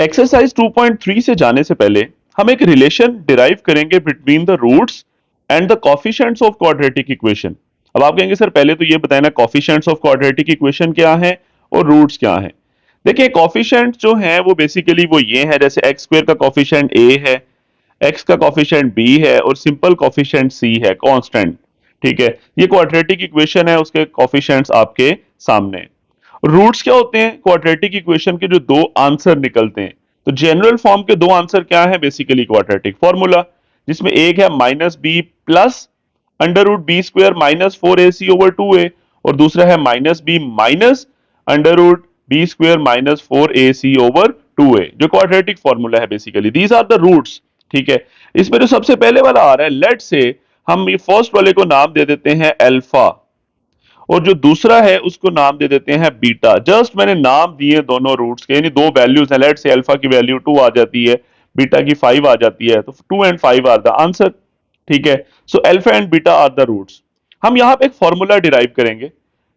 Exercise 2.3 से जाने से पहले हम एक रिलेशन डिराइव करेंगे between the roots and the coefficients of quadratic equation. अब आप कहेंगे सर पहले तो ये बताया ना कोफिशिएंट्स ऑफ क्वाड्रेटिक इक्वेशन क्या है और रूट्स क्या है। देखिए कोफिशिएंट जो है वो बेसिकली वो ये है, जैसे एक्स स्क्वायर का कोफिशिएंट ए है, एक्स का कोफिशिएंट बी है और सिंपल कोफिशिएंट सी है कांस्टेंट। ठीक है, ये क्वाड्रेटिक इक्वेशन है, उसके कोफिशिएंट्स आपके सामने हैं। रूट्स क्या होते हैं क्वाड्रेटिक इक्वेशन के, जो दो आंसर निकलते हैं। तो जनरल फॉर्म के दो आंसर क्या है, बेसिकली क्वाड्रेटिक फॉर्मूला, जिसमें एक है minus B plus under root B square minus 4ac over 2a, और दूसरा है minus B minus under root B square minus 4ac over 2a, जो क्वाड्रेटिक फॉर्मूला है basically. These are the roots. ठीक है, इसमें जो सबसे पहले वाला आ रहा है, लेट से हम ये फर्स्ट वाले को नाम दे देते हैं अल्फा, और जो दूसरा है उसको नाम दे देते हैं बीटा। जस्ट मैंने नाम दिए दोनों रूट्स के, यानी दो वैल्यूज हैं। लेट से अल्फा की वैल्यू 2 आ जाती है, बीटा की 5 आ जाती है, तो 2 एंड 5 आर द आंसर। ठीक है, so alpha and beta are the roots. हम यहां पे एक फॉर्मूला डिराइव करेंगे,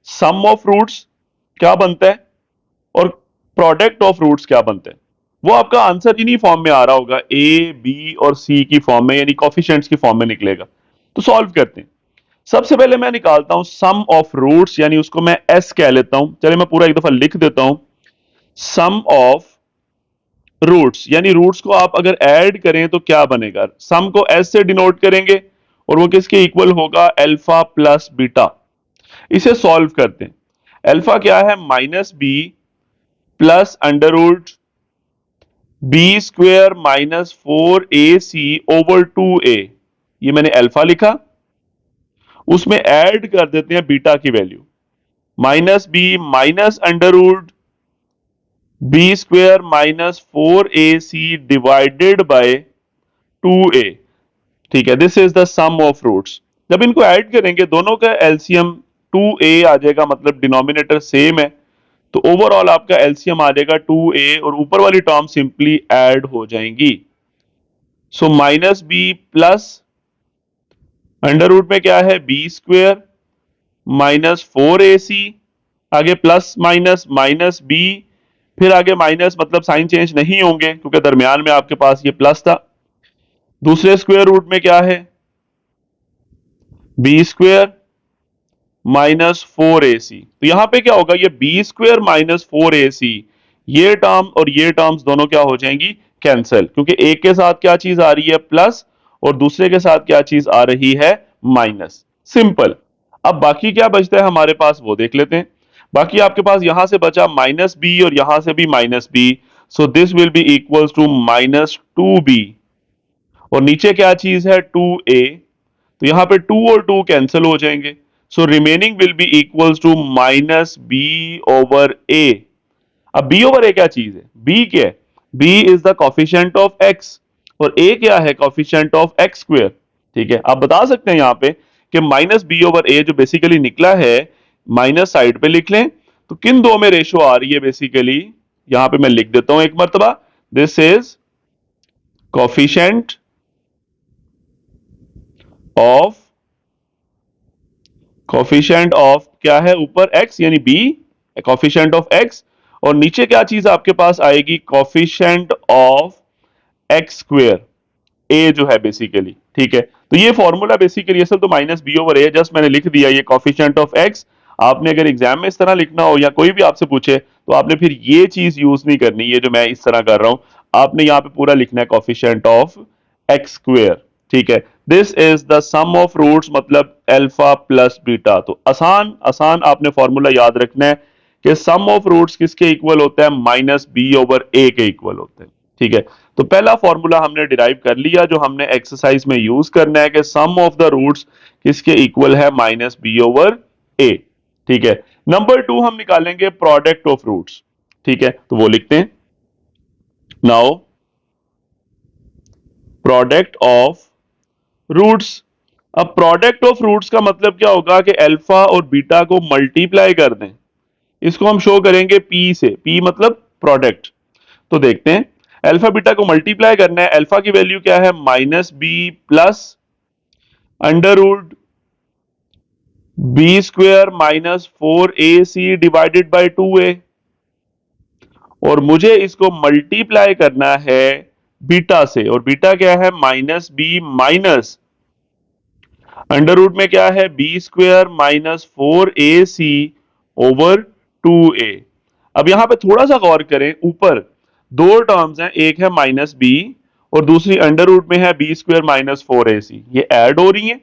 सम ऑफ रूट्स क्या बनता है और प्रोडक्ट ऑफ रूट्स क्या बनते हैं। वो आपका आंसर इन्हीं फॉर्म में आ रहा होगा, ए बी और सी की फॉर्म में, यानी कोफिशिएंट्स की फॉर्म में निकलेगा। तो सॉल्व करते हैं। सबसे पहले मैं निकालता हूं सम ऑफ रूट्स, यानी उसको मैं एस कह लेता हूं। चलिए मैं पूरा एक दफा लिख देता हूं, सम ऑफ रूट्स, यानी रूट्स को आप अगर ऐड करें तो क्या बनेगा, सम को एस से डिनोट करेंगे और वो किसके इक्वल होगा, अल्फा प्लस बीटा। इसे सॉल्व करते हैं। अल्फा क्या है, minus B plus under root B square minus 4ac over 2a, ये मैंने अल्फा लिखा। उसमें ऐड कर देते हैं बीटा की value, minus B minus under root B square minus 4ac divided by 2a। ठीक है, this is the sum of roots. जब इनको ऐड करेंगे दोनों का एलसीएम 2a आ जाएगा, मतलब डिनोमिनेटर सेम है, तो ओवरऑल आपका एलसीएम आ जाएगा 2a और ऊपर वाली टर्म सिंपली ऐड हो जाएंगी। So minus B plus under root में क्या है, बी स्क्वेयर माइनस 4ac, आगे प्लस माइनस माइनस बी, फिर आगे माइनस, मतलब साइन चेंज नहीं होंगे क्योंकि दरमियान में आपके पास ये प्लस था। दूसरे स्क्वायर रूट में क्या है, बी स्क्वायर माइनस 4ac। तो यहां पे क्या होगा, ये बी स्क्वायर माइनस 4ac, ये टर्म और ये टर्म्स दोनों क्या हो जाएंगी, कैंसिल, क्योंकि एक के साथ क्या चीज आ रही है, प्लस, और दूसरे के साथ क्या चीज आ रही है, माइनस। सिंपल। अब बाकी क्या बचता है हमारे पास, वो देख लेते हैं। बाकी आपके पास यहां से बचा माइनस बी और यहां से भी minus B, so this will be equals to minus 2b, और नीचे क्या चीज है, 2a, तो यहां पे 2 और 2 कैंसिल हो जाएंगे, so remaining will be equals to minus B over A. अब बी ओवर ए क्या चीज है, बी क्या है, B is the coefficient of X, और ए क्या है, कॉफिशिएंट ऑफ एक्स स्क्वायर। ठीक है, आप बता सकते हैं यहां पे कि माइनस बी ओवर ए जो बेसिकली निकला है, माइनस साइड पे लिख लें, तो किन दो में रेशो आ रही है बेसिकली, यहां पे मैं लिख देता हूं एक मर्तबा, this is coefficient of, coefficient of क्या है, ऊपर x यानी b, कॉफिशिएंट ऑफ x, और नीचे क्या चीज आपके पास आएगी, coefficient of x square, a जो है बेसिकली। ठीक है, तो ये फॉर्मूला बेसिकली असल तो माइनस बी ओवर ए, जस्ट मैंने लिख दिया ये कॉफिशिएंट ऑफ x। आपने अगर एग्जाम में इस तरह लिखना हो या कोई भी आपसे पूछे तो आपने फिर ये चीज यूज नहीं करनी, ये जो मैं इस तरह कर रहा हूं, आपने यहां पे पूरा लिखना है कॉफिशिएंट ऑफ एक्स स्क्वेयर। ठीक है, this is the sum of roots, मतलब अल्फा प्लस बीटा। तो आसान आसान आपने फॉर्मूला याद रखना है कि सम ऑफ रूट्स किसके इक्वल होता है, माइनस बी ओवर ए के इक्वल होते हैं। ठीक है, तो पहला फॉर्मूला हमने डिराइव कर लिया, जो हमने एक्सरसाइज में यूज करना है कि सम ऑफ द रूट्स किसके इक्वल है, माइनस बी ओवर ए। ठीक है, नंबर 2 हम निकालेंगे प्रोडक्ट ऑफ रूट्स। ठीक है, तो वो लिखते हैं, नाउ प्रोडक्ट ऑफ रूट्स। अब प्रोडक्ट ऑफ रूट्स का मतलब क्या होगा कि अल्फा और बीटा को मल्टीप्लाई कर दें, इसको हम शो करेंगे पी से, पी मतलब प्रोडक्ट। तो देखते हैं, अल्फा बीटा को मल्टीप्लाई करना है, अल्फा की वैल्यू क्या है, minus B plus under root B square minus 4ac divided by 2a, और मुझे इसको मल्टीप्लाई करना है बीटा से, और बीटा क्या है? Minus B minus under root में क्या है? B square minus 4ac over 2a। अब यहां पे थोड़ा सा गौर करें, ऊपर दो टर्म्स हैं, एक है माइनस बी और दूसरी अंडर रूट में है बी स्क्वेयर माइनस 4ac, ये ऐड हो रही है,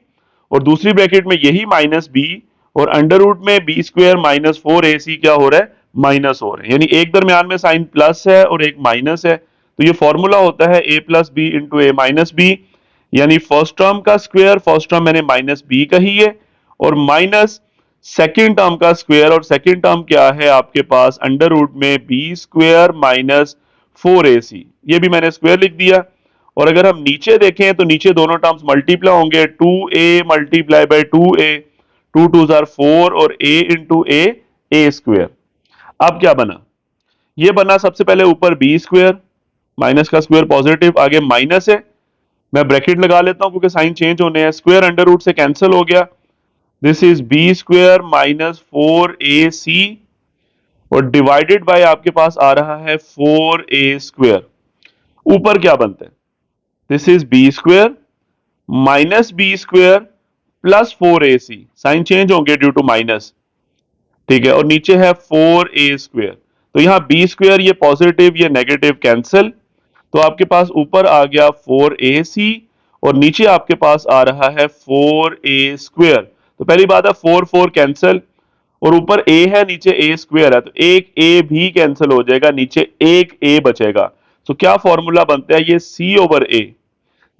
और दूसरी ब्रैकेट में यही माइनस बी और अंडर रूट में बी स्क्वेयर माइनस 4ac क्या हो रहा है? माइनस हो रहे हैं, यानी एक दरमियान में साइन प्लस है और एक माइनस है। तो ये फॉर्मूला होता है a plus B into A minus B, यानी फर्स्ट टर्म का स्क्वायर, फर्स्ट टर्म मैंने माइनस बी कही है, और माइनस सेकेंड टर्म का स्क्वायर, और सेकेंड टर्म क्या है आपके पास? अंडर रूट में बी स्क्वायर माइनस 4ac, ये भी मैंने स्क्वायर लिख दिया। और अगर हम नीचे देखें तो नीचे दोनों टर्म्स मल्टीप्लाई होंगे, 2a multiply by 2a, 2 2 are 4 और a इंटू ए स्क्वायर। अब क्या बना? ये बना सबसे पहले ऊपर बी स्क्वायर, माइनस का स्क्वायर पॉजिटिव, आगे माइनस है, मैं ब्रैकेट लगा लेता हूं क्योंकि साइन चेंज होने हैं, स्क्वायर अंडर रूट से कैंसिल हो गया, this is B square minus 4ac और डिवाइडेड बाय आपके पास आ रहा है 4a स्क्वायर। ऊपर क्या बनता है? This is B square minus B square plus 4ac, sign change होंगे ड्यू टू माइनस, ठीक है, और नीचे है 4a स्क्वायर। तो यहां बी स्क्वायर ये पॉजिटिव ये नेगेटिव कैंसिल, तो आपके पास ऊपर आ गया 4ac और नीचे आपके पास आ रहा है 4a स्क्वायर। तो पहली बात है 4 4 कैंसिल, और ऊपर a है नीचे a स्क्वायर है, तो एक a भी कैंसिल हो जाएगा, नीचे एक a बचेगा। तो क्या फॉर्मूला बनता है? ये c over a,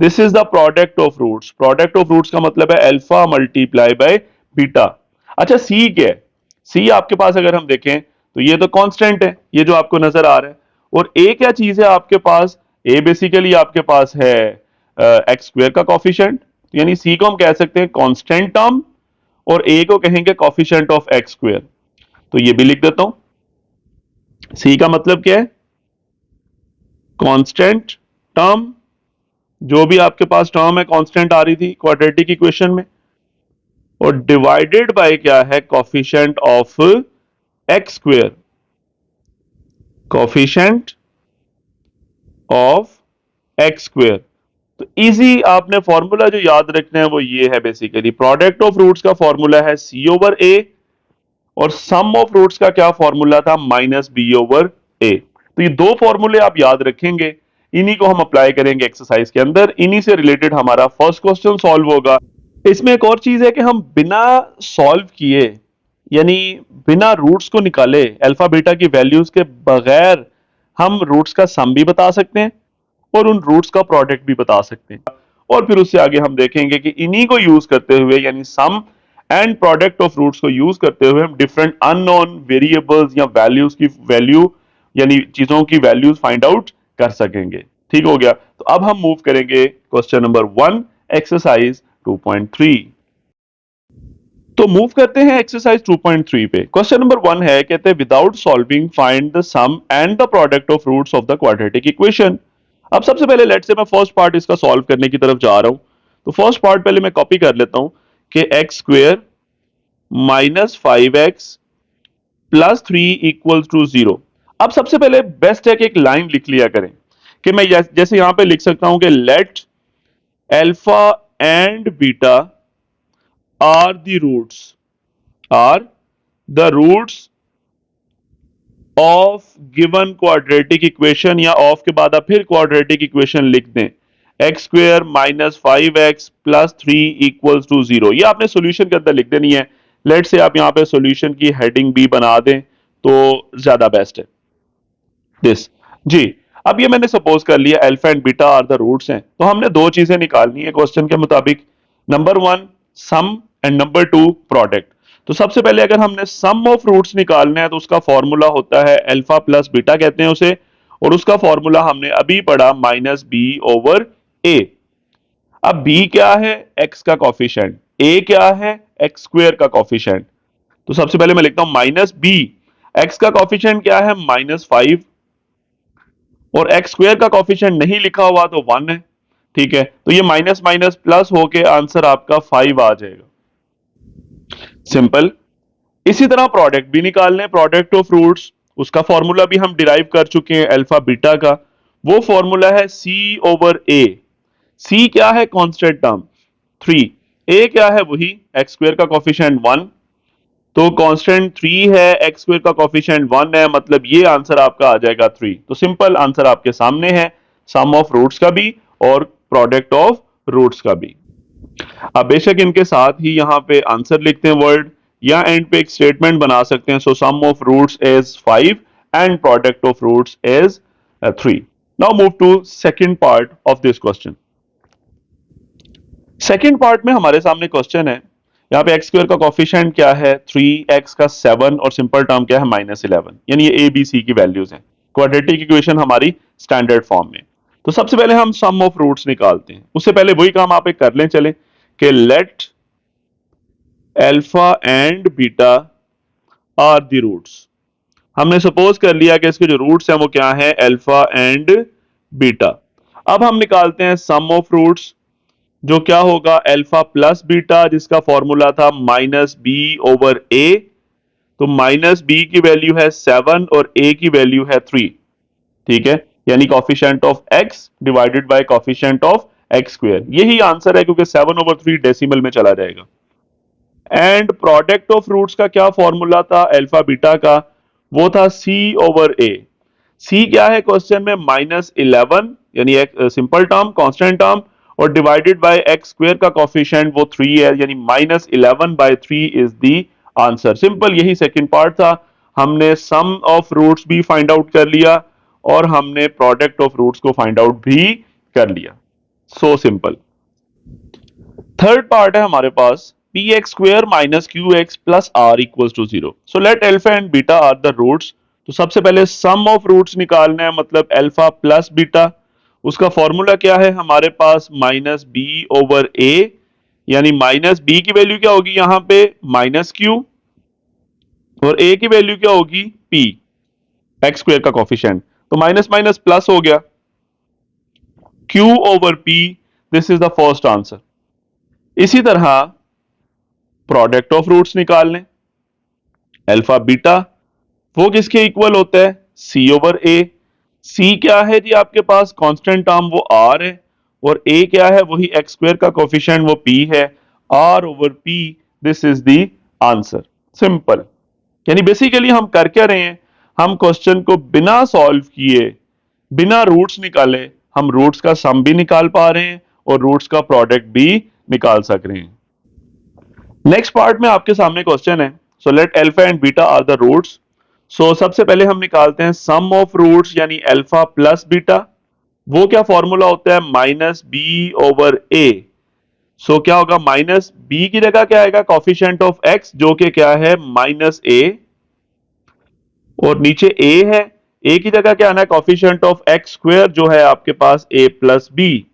this is the product of roots. Product of roots का मतलब है अल्फा मल्टीप्लाई बाय बीटा। अच्छा c क्या है? c आपके पास अगर हम देखें तो ये तो कांस्टेंट है, ये जो आपको नजर आ रहा है, और a क्या चीज है आपके पास? a बेसिकली आपके पास है एक्स स्क्वायर का कॉफिशिएंट, यानी c को हम कह सकते हैं कांस्टेंट टर्म और a को कहेंगे कॉफिशिएंट ऑफ एक्स स्क्वायर। तो ये भी लिख देता हूं, c का मतलब क्या है? कांस्टेंट टर्म, जो भी आपके पास टर्म है कांस्टेंट आ रही थी क्वाड्रेटिक इक्वेशन में, और डिवाइडेड बाय क्या है? Coefficient of x square, coefficient of x square. तो इजी आपने फॉर्मूला जो याद रखना है वो ये है, बेसिकली प्रोडक्ट ऑफ रूट्स का फॉर्मूला है c ओवर a, और सम ऑफ रूट्स का क्या फॉर्मूला था? Minus b over a। तो ये दो फॉर्मूले आप याद रखेंगे, इन्हीं को हम अप्लाई करेंगे एक्सरसाइज के अंदर, इन्हीं से रिलेटेड हमारा फर्स्ट क्वेश्चन सॉल्व होगा। इसमें एक और चीज है कि हम बिना सॉल्व किए, यानी बिना रूट्स को निकाले, अल्फा बीटा की वैल्यूज के बगैर हम रूट्स का सम भी बता सकते हैं और उन रूट्स का प्रोडक्ट भी बता सकते हैं। और फिर उससे आगे हम देखेंगे कि इन्हीं को यूज करते हुए, यानी सम एंड प्रोडक्ट ऑफ रूट्स को यूज करते हुए, हम डिफरेंट अननोन वेरिएबल्स या वैल्यूज की वैल्यू, यानी चीजों की वैल्यूज फाइंड आउट कर सकेंगे। ठीक हो गया? तो अब हम मूव करेंगे क्वेश्चन नंबर 1, एक्सरसाइज 2.3। तो मूव करते हैं एक्सरसाइज 2.3 पे। क्वेश्चन नंबर 1 है, कहते हैं without solving find the sum and the product of roots of the quadratic equation. अब सबसे पहले लेट्स से मैं फर्स्ट पार्ट इसका सॉल्व करने की तरफ जा रहा हूं, तो फर्स्ट पार्ट पहले मैं कॉपी कर लेता हूं कि X square minus 5x plus 3 equals to 0। अब सबसे पहले बेस्ट है कि एक लाइन लिख लिया करें, कि मैं जैसे यहां पे लिख सकता हूं कि let alpha and beta are the roots, are the roots of given quadratic equation, या ऑफ के बाद आप फिर क्वाड्रेटिक इक्वेशन लिख दें, X square minus 5x plus 3 equals to 0। ये आपने सॉल्यूशन के अंदर लिख देनी है। लेट से आप यहां पे सॉल्यूशन की हेडिंग भी बना दें तो ज्यादा बेस्ट है दिस जी। अब ये मैंने सपोज कर लिया alpha and beta are the roots हैं, तो हमने दो चीजें निकालनी है क्वेश्चन के मुताबिक, number 1 sum and number 2 product. तो सबसे पहले अगर हमने सम ऑफ रूट्स निकालना है तो उसका फॉर्मूला होता है अल्फा प्लस बीटा कहते हैं उसे, और उसका फॉर्मूला हमने अभी पढ़ा माइनस बी ओवर ए। अब b क्या है? x का कॉफिशिएंट, a क्या है? एक्स स्क्वेयर का कॉफिशिएंट। तो सबसे पहले मैं लिखता हूं माइनस b, x का कॉफिशिएंट क्या है? माइनस 5, और एक्स स्क्वेयर का कॉफिशिएंट नहीं लिखा हुआ तो 1 है, ठीक है, तो ये माइनस माइनस प्लस होके आंसर आपका 5 आ जाएगा, सिंपल। इसी तरह प्रोडक्ट भी निकालने, प्रोडक्ट ऑफ रूट्स, उसका फॉर्मूला भी हम डिराइव कर चुके हैं अल्फा बीटा का। वो फॉर्मूला है सी ओवर ए। सी क्या है? Constant term 3। ए क्या है? वही एक्स स्क्वायर का कॉफिशिएंट 1। तो कांस्टेंट 3 है, एक्स स्क्वायर का कॉफिशिएंट 1 है, मतलब ये आंसर आपका आ जाएगा 3। तो सिंपल आंसर आपके सामने है, सम ऑफ रूट्स का भी और प्रोडक्ट ऑफ रूट्स का भी। आप बेशक इनके साथ ही यहाँ पे आंसर लिखते हैं वर्ड, या एंड पे एक स्टेटमेंट बना सकते हैं। So sum of roots is 5 and product of roots is 3। Now move to second part of this question. Second part में हमारे सामने क्वेश्चन है, यहाँ पे एक्स स्क्वायर का कॉफिशिएंट क्या है? 3, एक्स का 7 और सिंपल टर्म क्या है? -11। यानी ये ए बी सी की वैल्यूज हैं। क्वाड्रेटिक इक्वेशन हमारी स्टैंडर्ड फॉर्म में। तो सबसे पहले हम सम ऑफ रूट्स निकालते हैं। उससे पहले वही काम आप एक कर लें, चले कि let alpha and beta are the roots. हमने सपोज कर लिया कि इसके जो रूट्स हैं वो क्या है? Alpha and beta. अब हम निकालते हैं सम ऑफ रूट्स, जो क्या होगा? अल्फा प्लस बीटा, जिसका फॉर्मूला था माइनस बी ओवर ए। तो माइनस बी की वैल्यू है 7 और ए की वैल्यू है 3। ठीक है, यानी coefficient of x divided by coefficient of x square. यही आंसर है, क्योंकि 7/3 डेसिमल में चला जाएगा। एंड प्रोडक्ट ऑफ रूट्स का क्या फॉर्मूला था अल्फा बीटा का? वो था सी ओवर ए। सी क्या है क्वेश्चन में? -11, यानी एक सिंपल टर्म, कांस्टेंट टर्म, और डिवाइडेड बाय एक्स स्क्वायर का कॉफिशिएंट वो 3 है, यानी -11/3 इज द आंसर। सिंपल, यही सेकंड पार्ट था। हमने सम ऑफ रूट्स भी फाइंड आउट कर लिया और हमने प्रोडक्ट ऑफ रूट्स को फाइंड आउट भी कर लिया। So simple. थर्ड पार्ट है हमारे पास P X square minus Q X plus R equals to 0। So let alpha and beta are the roots. तो सबसे पहले सम ऑफ रूट्स निकालना है, मतलब अल्फा प्लस बीटा। उसका फॉर्मूला क्या है हमारे पास? माइनस बी ओवर ए, यानी माइनस बी की वैल्यू क्या होगी यहां पे? माइनस क्यू, और ए की वैल्यू क्या होगी? पी, एक्स स्क्वायर का कॉफिशिएंट। तो माइनस माइनस प्लस हो गया, Q over P. This is the first answer. इसी तरह प्रोडक्ट ऑफ रूट्स निकाल लें। अल्फा बीटा वो किसके इक्वल होता है? सी ओवर ए। सी क्या है जी आपके पास? कांस्टेंट टर्म वो आर है, और ए क्या है? वही एक्स स्क्वायर का कोफिशिएंट वो पी है। R over P, this is the answer. Simple. यानी बेसिकली हम कर क्या रहे हैं? हम क्वेश्चन को बिना सॉल्व किए, बिना रूट्स निकाले, हम रूट्स का सम भी निकाल पा रहे हैं और रूट्स का प्रोडक्ट भी निकाल सक रहे हैं। नेक्स्ट पार्ट में आपके सामने क्वेश्चन है, so let alpha and beta are the roots. So सबसे पहले हम निकालते हैं सम ऑफ रूट्स, यानी अल्फा प्लस बीटा। वो क्या फॉर्मूला होता है? Minus B over A. So क्या होगा? माइनस बी की जगह क्या आएगा? कॉफिशिएंट ऑफ एक्स, जो कि क्या है? माइनस ए, और नीचे ए है। ए की जगह क्या आना है? कॉफिशिएंट ऑफ एक्स स्क्वायर, जो है आपके पास ए प्लस बी।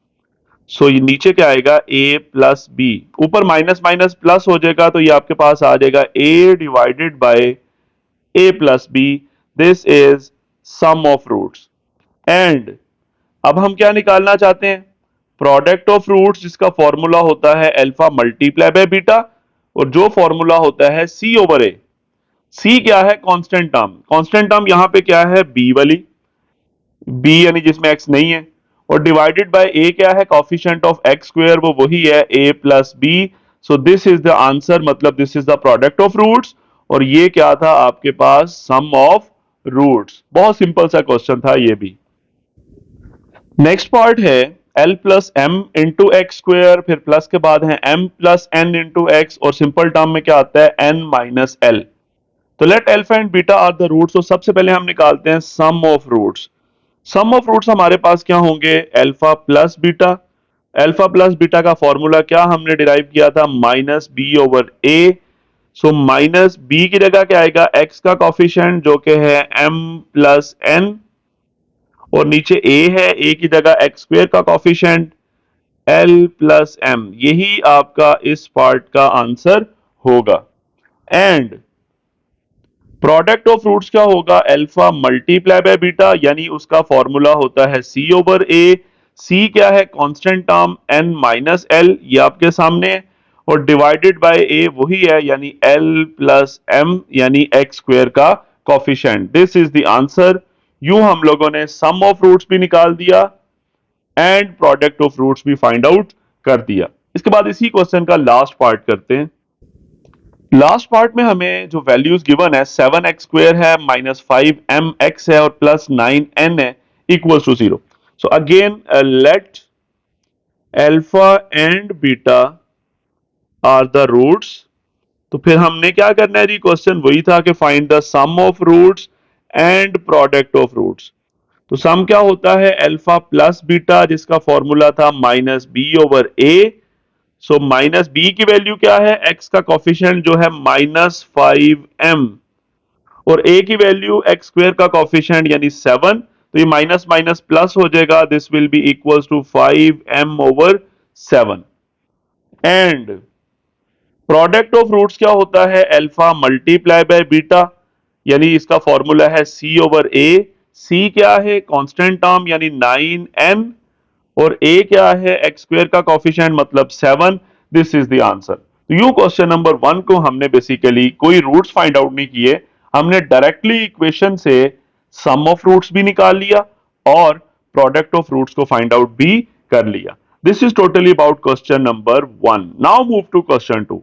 सो ये नीचे क्या आएगा? A plus B. ऊपर माइनस माइनस प्लस हो जाएगा, तो ये आपके पास आ जाएगा A divided by A plus B. This is sum of roots. And अब हम क्या निकालना चाहते हैं? प्रोडक्ट ऑफ रूट्स, जिसका फॉर्मूला होता है अल्फा मल्टीप्लाई बाय बीटा, और जो फॉर्मूला होता है सी ओवर ए। सी क्या है? Constant term. कांस्टेंट टर्म यहां पे क्या है? बी वाली, बी यानी जिसमें एक्स नहीं है, और डिवाइडेड बाय ए क्या है? कॉफिशिएंट ऑफ एक्स स्क्वायर, वो वही है A plus B. So this is the answer, मतलब this is the product of roots. और ये क्या था आपके पास? Sum of roots. बहुत सिंपल सा क्वेश्चन था ये भी। नेक्स्ट पार्ट है L plus M into X square, फिर प्लस के बाद है M plus N into X, और सिंपल टर्म में क्या आता है? N minus L. तो let alpha and beta are the roots. तो सबसे पहले हम निकालते हैं sum of roots. Sum of roots हमारे पास क्या होंगे? Alpha plus beta. Alpha plus beta का फॉर्मूला क्या हमने डिराइव किया था? Minus B over A. So minus B की जगह क्या आएगा? एक्स का कॉफिशिएंट, जो कि है एम प्लस एन, और नीचे ए है, ए की जगह एक्स स्क्वायर का कॉफिशिएंट एल प्लस एम। यही आपका इस पार्ट का आंसर होगा। एंड प्रोडक्ट ऑफ रूट्स क्या होगा? अल्फा मल्टीप्लाई बाय बीटा, यानी उसका फॉर्मूला होता है सी ओवर ए। सी क्या है? Constant term N minus L, ये आपके सामने है, और डिवाइडेड बाय ए वही है, यानी एल प्लस एम, यानी एक्स स्क्वायर का coefficient, this is the answer. यूं हम लोगों ने सम ऑफ रूट्स भी निकाल दिया एंड प्रोडक्ट ऑफ रूट्स भी फाइंड आउट कर दिया। इसके बाद इसी क्वेश्चन का लास्ट पार्ट करते हैं। लास्ट पार्ट में हमें जो वैल्यूज गिवन है 7x² है, -5mx है और +9n है, equals to 0। So again let alpha and beta are the roots. तो फिर हमने क्या करना है जी, क्वेश्चन वही था कि find the sum of roots and product of roots. तो सम क्या होता है, अल्फा प्लस बीटा, जिसका फॉर्मूला था -b/a। सो माइनस बी की वैल्यू क्या है, एक्स का कॉफिशिएंट जो है -5m, और a की वैल्यू x² का कॉफिशिएंट यानी 7। तो ये माइनस माइनस प्लस हो जाएगा, this will be equals to 5m/7। And product of roots क्या होता है, अल्फा मल्टीप्लाई बाय बीटा, यानी इसका फॉर्मूला है c/a। c क्या है, कांस्टेंट टर्म यानी 9n, और a क्या है, x² का कॉफिशिएंट मतलब 7। This is the answer. तो यू क्वेश्चन नंबर 1 को हमने बेसिकली कोई रूट्स फाइंड आउट नहीं किए, हमने डायरेक्टली इक्वेशन से सम ऑफ रूट्स भी निकाल लिया और प्रोडक्ट ऑफ रूट्स को फाइंड आउट भी कर लिया। This is totally about question number 1। Now move to question 2।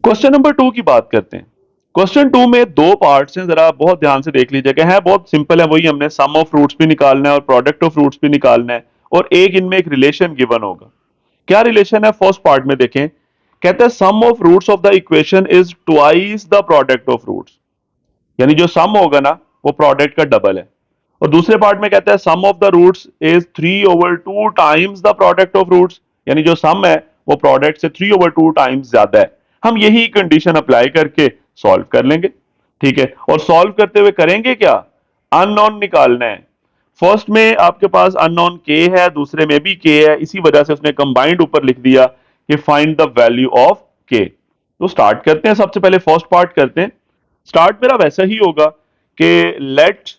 Question number 2 की बात करते हैं। क्वेश्चन 2 में दो पार्ट्स हैं, जरा बहुत ध्यान से देख लीजिएगा। है बहुत सिंपल है, वही हमने सम ऑफ रूट्स भी निकालना है और प्रोडक्ट ऑफ रूट्स भी निकालना है, और एक इनमें एक रिलेशन गिवन होगा। क्या रिलेशन है, फर्स्ट पार्ट में देखें, कहते हैं sum of roots of the equation is twice the product of roots, यानी जो सम होगा ना वो प्रोडक्ट का डबल है। और दूसरे पार्ट में कहता है sum of the roots is 3/2 times the product of roots, यानी जो सम है वो प्रोडक्ट से 3/2 टाइम्स ज्यादा है। हम यही कंडीशन अप्लाई करके सॉल्व कर लेंगे, ठीक है। और सॉल्व करते हुए करेंगे क्या, अननोन निकालना है। फर्स्ट में आपके पास अननोन k है, दूसरे में भी k है, इसी वजह से उसने कंबाइंड ऊपर लिख दिया कि find the value of k। तो स्टार्ट करते हैं, सबसे पहले फर्स्ट पार्ट करते हैं। स्टार्ट मेरा वैसा ही होगा कि let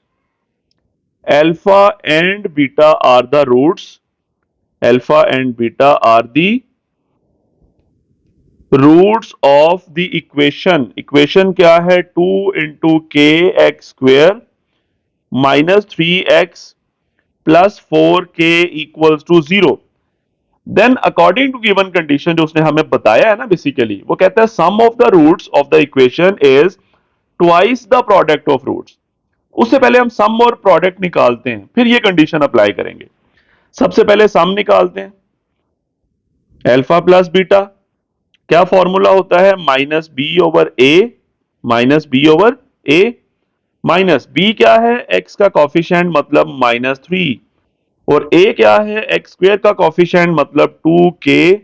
alpha and beta are the roots, alpha and beta are the roots of the equation. Equation क्या है, 2 × kx² -3x + 4k = 0। Then according to given condition जो उसने हमें बताया है ना, बेसिकली वो कहता है sum of the roots of the equation is twice the product of roots. उससे पहले हम सम और प्रोडक्ट निकालते हैं, फिर ये कंडीशन अप्लाई करेंगे। सबसे पहले सम निकालते हैं, अल्फा प्लस बीटा, क्या फॉर्मूला होता है, -b/a, -b/a, माइनस b क्या है, x का कॉफिशिएंट मतलब -3, और a क्या है, x² का कॉफिशिएंट मतलब 2k।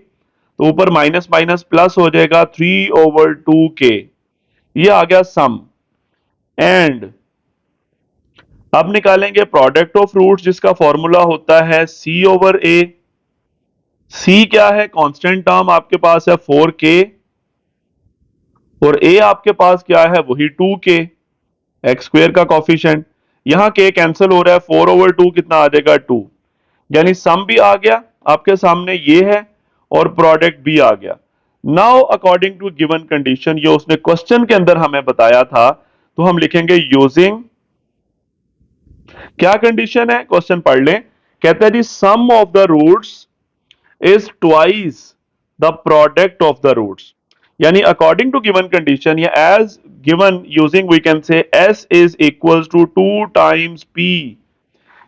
तो ऊपर माइनस माइनस प्लस हो जाएगा, 3/2k। ये आ गया सम। एंड अब निकालेंगे प्रोडक्ट ऑफ रूट्स, जिसका फॉर्मूला होता है c/a। c क्या है, कांस्टेंट टर्म आपके पास है 4k, और a आपके पास क्या है, वही 2k, x² का कॉफिशिएंट। यहां k कैंसिल हो रहा है, 4/2 कितना आ जाएगा, 2। यानी सम भी आ गया आपके सामने, ये है, और प्रोडक्ट भी आ गया। Now according to given condition, ये उसने क्वेश्चन के अंदर हमें बताया था, तो हम लिखेंगे यूजिंग, क्या कंडीशन है, क्वेश्चन पढ़ लें। कहते हैं जी sum of the roots is twice the product of the roots, यानी अकॉर्डिंग टू गिवन कंडीशन या as given using we can say s is equals to 2 times p।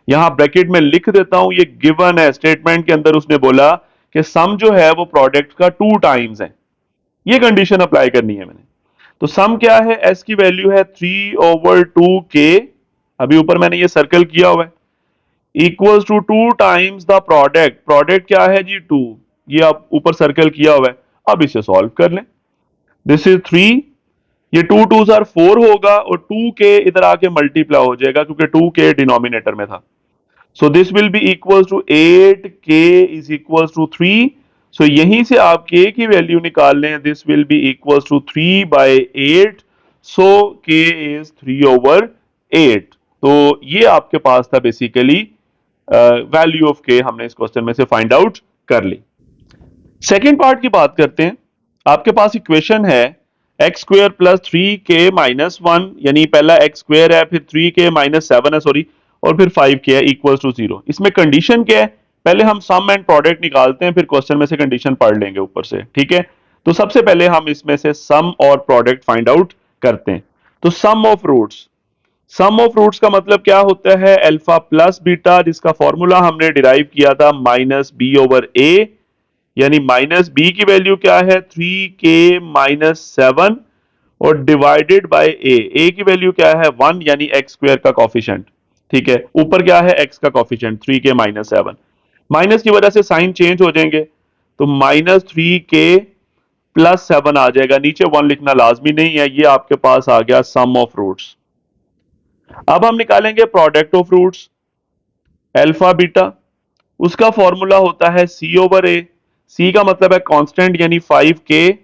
यहां ब्रैकेट में लिख देता हूं, ये गिवन है, स्टेटमेंट के अंदर उसने बोला कि सम जो है वो प्रोडक्ट का 2 टाइम्स है। ये कंडीशन अप्लाई करनी है मैंने। तो सम क्या है, s की वैल्यू है 3/2k, अभी ऊपर मैंने ये सर्कल किया हुआ है, equals to 2 times the product. Product क्या है जी, 2, ये आप ऊपर सर्कल किया हुआ है। अब इसे सॉल्व कर लें, दिस इज 3, ये 2 2s आर 4 होगा, और 2k इधर आके मल्टीप्लाई हो जाएगा क्योंकि 2k डिनोमिनेटर में था। So this will be equals to 8k is equals to 3. So यहीं से आप k की वैल्यू निकाल लें, this will be equals to 3/8. So k is 3/8. तो ये आपके पास था बेसिकली वैल्यू ऑफ k, हमने इस क्वेश्चन में से फाइंड आउट कर ली। सेकेंड पार्ट की बात करते हैं। आपके पास इक्वेशन है एक्स स्क्वेयर प्लस 3k-1 यानी पहला एक्स स्क्वेयर है, फिर 3k-7 है, सॉरी, और फिर 5k है इक्वल टू 0। इसमें कंडीशन क्या है? पहले हम सम एंड प्रोडक्ट निकालते हैं, फिर क्वेश्चन में से कंडीशन पढ़ लेंगे ऊपर से, ठीक है। तो सबसे पहले हम इसमें से सम और प्रोडक्ट फाइंड आउट करते हैं। तो sum of roots, sum of roots का मतलब क्या होता है? अल्फा प्लस बीटा, जिसका फॉर्मूला हमने डिराइव किया था माइनस बी ओवर ए, यानी माइनस बी की वैल्यू क्या है? 3k-7 और डिवाइडेड बाय ए की वैल्यू क्या है? 1, यानी एक्स स्क्वायर का कॉफिशिएंट, ठीक है। ऊपर क्या है? एक्स का कॉफिशिएंट 3k-7, माइनस की वजह से साइन चेंज हो जाएंगे, तो -3k+7 आ जाएगा। नीचे 1 लिखना लाजमी नहीं है, ये आपके पास आ गया सम ऑफ रूट्स। अब हम निकालेंगे product of roots, alpha beta. उसका फॉर्मूला होता है सी ओवर ए। सी का मतलब है कांस्टेंट यानी 5k,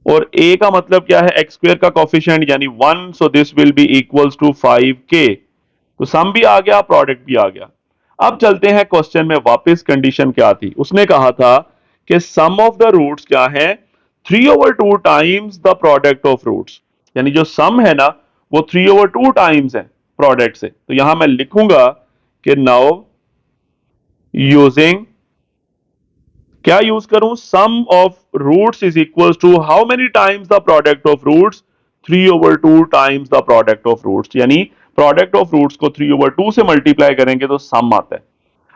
और ए का मतलब क्या है? एक्स स्क्वायर का कॉफिशिएंट यानी 1, so this will be equals to 5k। तो सम भी आ गया, प्रोडक्ट भी आ गया। अब चलते हैं क्वेश्चन में वापस। कंडीशन क्या थी? उसने कहा था कि सम ऑफ द रूट्स क्या है? 3/2 times the product of roots, यानी जो सम है ना वो 3/2 टाइम्स है प्रोडक्ट से। तो यहां मैं लिखूंगा कि नाउ यूजिंग, क्या यूज करूं? Sum of roots is equal to how many times the product of roots? 3/2 times the product of roots, यानी प्रोडक्ट ऑफ रूट्स को 3/2 से मल्टीप्लाई करेंगे तो सम आता है।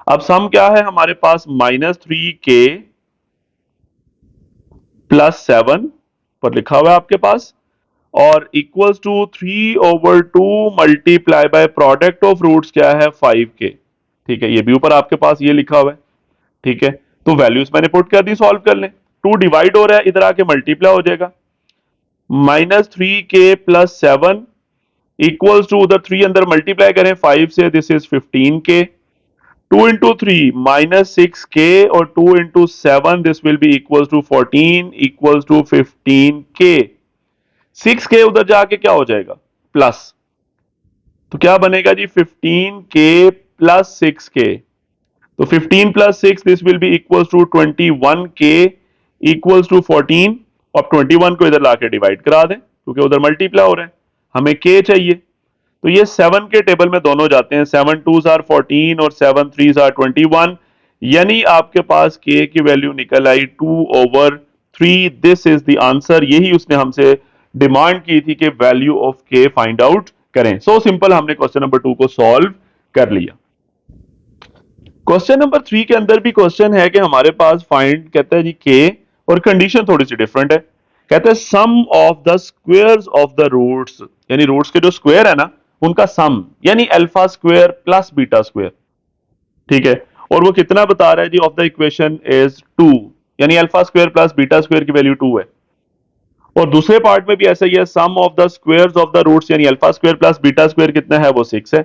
अब सम क्या है हमारे पास? -3k+7 पर लिखा हुआ है आपके पास, और equals to 3/2 multiply by product of roots क्या है? 5k, ठीक है। ये भी ऊपर आपके पास ये लिखा हुआ है, ठीक है। तो वैल्यूज मैंने पुट कर दी, सॉल्व कर लें। 2 डिवाइड हो रहा है, इधर आके मल्टीप्लाई हो जाएगा। -3k+7 इक्वल्स टू, उधर 3 अंदर मल्टीप्लाई करें 5 से, this is 15k। 2 into 3 -6k, और 2 into 7 this will be equals to 14 equals to 15k। 6k उधर जाके क्या हो जाएगा? प्लस, तो क्या बनेगा जी? 15k plus 6k। तो 15 plus 6 this will be equals to 21k equals to 14। अब 21 को इधर लाके डिवाइड करा दें, क्योंकि उधर मल्टीप्लाई हो रहा है, हमें k चाहिए। तो ये 7 के टेबल में दोनों जाते हैं, 7 2s आर 14 और 7 3s आर 21, यानी आपके पास k की वैल्यू निकल आई 2/3। This is the answer. यही उसने हमसे डिमांड की थी कि value of k find out करें। सो सिंपल, हमने क्वेश्चन नंबर 2 को सॉल्व कर लिया। क्वेश्चन नंबर 3 के अंदर भी क्वेश्चन है कि हमारे पास फाइंड, कहता है जी k, और कंडीशन थोड़ी सी डिफरेंट है। कहते हैं sum of the squares of the roots, यानी रूट्स के जो स्क्वायर है ना उनका सम, यानी alpha square plus beta square, ठीक है। और वो कितना बता रहा है जी? ऑफ द इक्वेशन इज 2, यानी alpha square plus beta square की वैल्यू 2 है। और दूसरे पार्ट में भी ऐसा ही है, sum of the squares of the roots, यानी alpha square plus beta square कितना है? वो 6 है,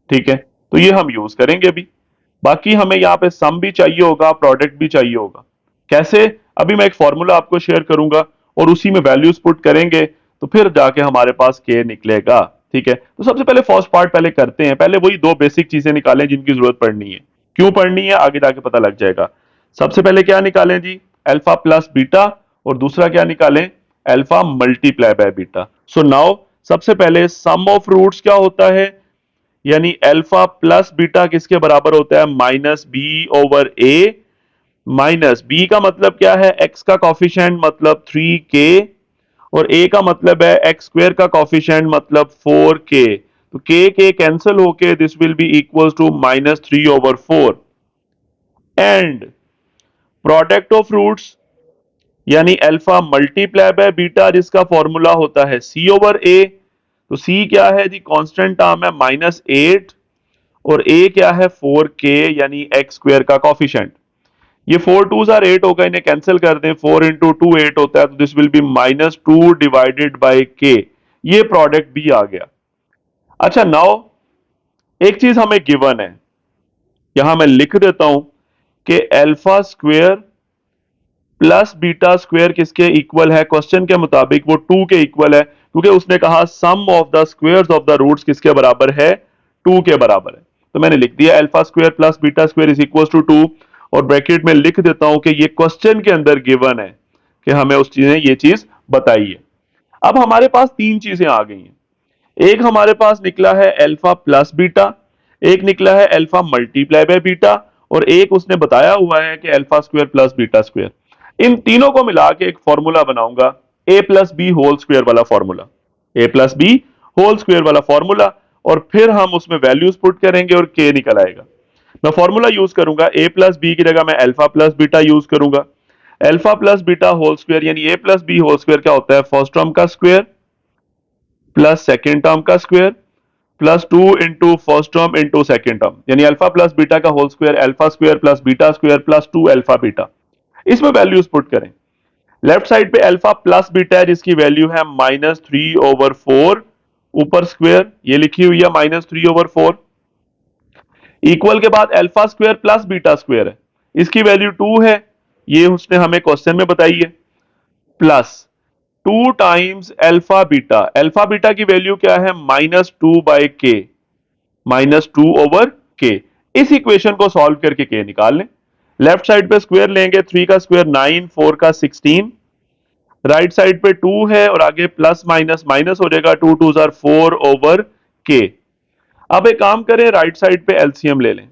ठीक है। तो ये हम यूज करेंगे अभी। बाकी हमें यहाँ पे सम भी चाहिए होगा, प्रोडक्ट भी चाहिए होगा। कैसे? अभी मैं एक फॉर्मूला आपको शेयर करूंगा और उसी में वैल्यूज पुट करेंगे, तो फिर जाके हमारे पास के निकलेगा, ठीक है। तो सबसे पहले फर्स्ट पार्ट पहले करते हैं। पहले वही 2 बेसिक चीजें निकालें जिनकी जरूरत पड़नी है। क्यों पढ़नी है आगे जाके पता लग जाएगा। सबसे पहले क्या निकालें जी? अल्फा प्लस बीटा, और दूसरा क्या निकालें? Alpha multiply by beta. So now सबसे पहले सम ऑफ रूट्स क्या होता है? यानी अल्फा प्लस बीटा किसके बराबर होता है? -b/a। माइनस बी का मतलब क्या है? एक्स का कॉफिशिएंट मतलब 3k, और a का मतलब है एक्स स्क्वायर का कॉफिशिएंट मतलब 4k। तो k कैंसिल होके this will be equals to -3/4। And product of roots, यानी अल्फा मल्टीप्लाई बाय बीटा, जिसका फॉर्मूला होता है c/a। तो c क्या है जी? कांस्टेंट टर्म है -8, और a क्या है? 4k, यानी एक्स स्क्वायर का कॉफिशिएंट। ये 4 2s आर 8 होगा, इन्हें कैंसिल कर दें, 4 इंटू 2 8 होता है, तो this will B -2 divided bye k। ये प्रोडक्ट भी आ गया। अच्छा, नाउ एक चीज हमें गिवन है, यहां मैं लिख देता हूं कि alpha square plus beta square किसके इक्वल है? क्वेश्चन के मुताबिक वो 2 के इक्वल है, क्योंकि उसने कहा sum of the squares of the roots किसके बराबर है? 2 के बराबर है। तो मैंने लिख दिया alpha square plus beta square is equal to 2, और ब्रैकेट में लिख देता हूं कि ये क्वेश्चन के अंदर गिवन है कि हमें उस चीज ये चीज बताइए। अब हमारे पास तीन चीजें आ गई हैं। एक हमारे पास निकला है अल्फा प्लस बीटा, एक निकला है अल्फा मल्टीप्लाई बाय बीटा, और एक उसने बताया हुआ है कि alpha square plus beta square. इन तीनों को मिला के एक फॉर्मूला बनाऊंगा, A plus B whole square वाला formula, A plus B whole square वाला फॉर्मूला। और फिर हम उसमें वैल्यूज पुट करेंगे और के निकल आएगा। मैं फॉर्मूला यूज करूंगा, ए प्लस बी की जगह मैं अल्फा प्लस बीटा यूज करूंगा। Alpha plus beta whole square यानी A plus B whole square क्या होता है, फर्स्ट टर्म का स्क्वायर प्लस सेकेंड टर्म का square plus 2 into first term into second term, यानी अल्फा प्लस बीटा का whole square alpha square plus beta square plus 2 alpha beta. इसमें values put करें। Left side पे alpha plus beta है जिसकी value है -3/4, ऊपर स्क्वायर ये लिखी हुई है -3/4, इक्वल के बाद alpha square plus beta square है, इसकी वैल्यू 2 है, ये उसने हमें क्वेश्चन में बताई है, प्लस 2 टाइम्स अल्फा बीटा की वैल्यू क्या है, -2/k, -2/k। इस इक्वेशन को सॉल्व करके k निकाल लें। लेफ्ट साइड पे स्क्वायर लेंगे, 3 का स्क्वायर 9, 4 का 16, राइट साइड पे 2 है और आगे प्लस माइनस माइनस हो जाएगा, 2 2 जार 4/k। अब एक काम करें, राइट साइड पे एलसीएम ले लें।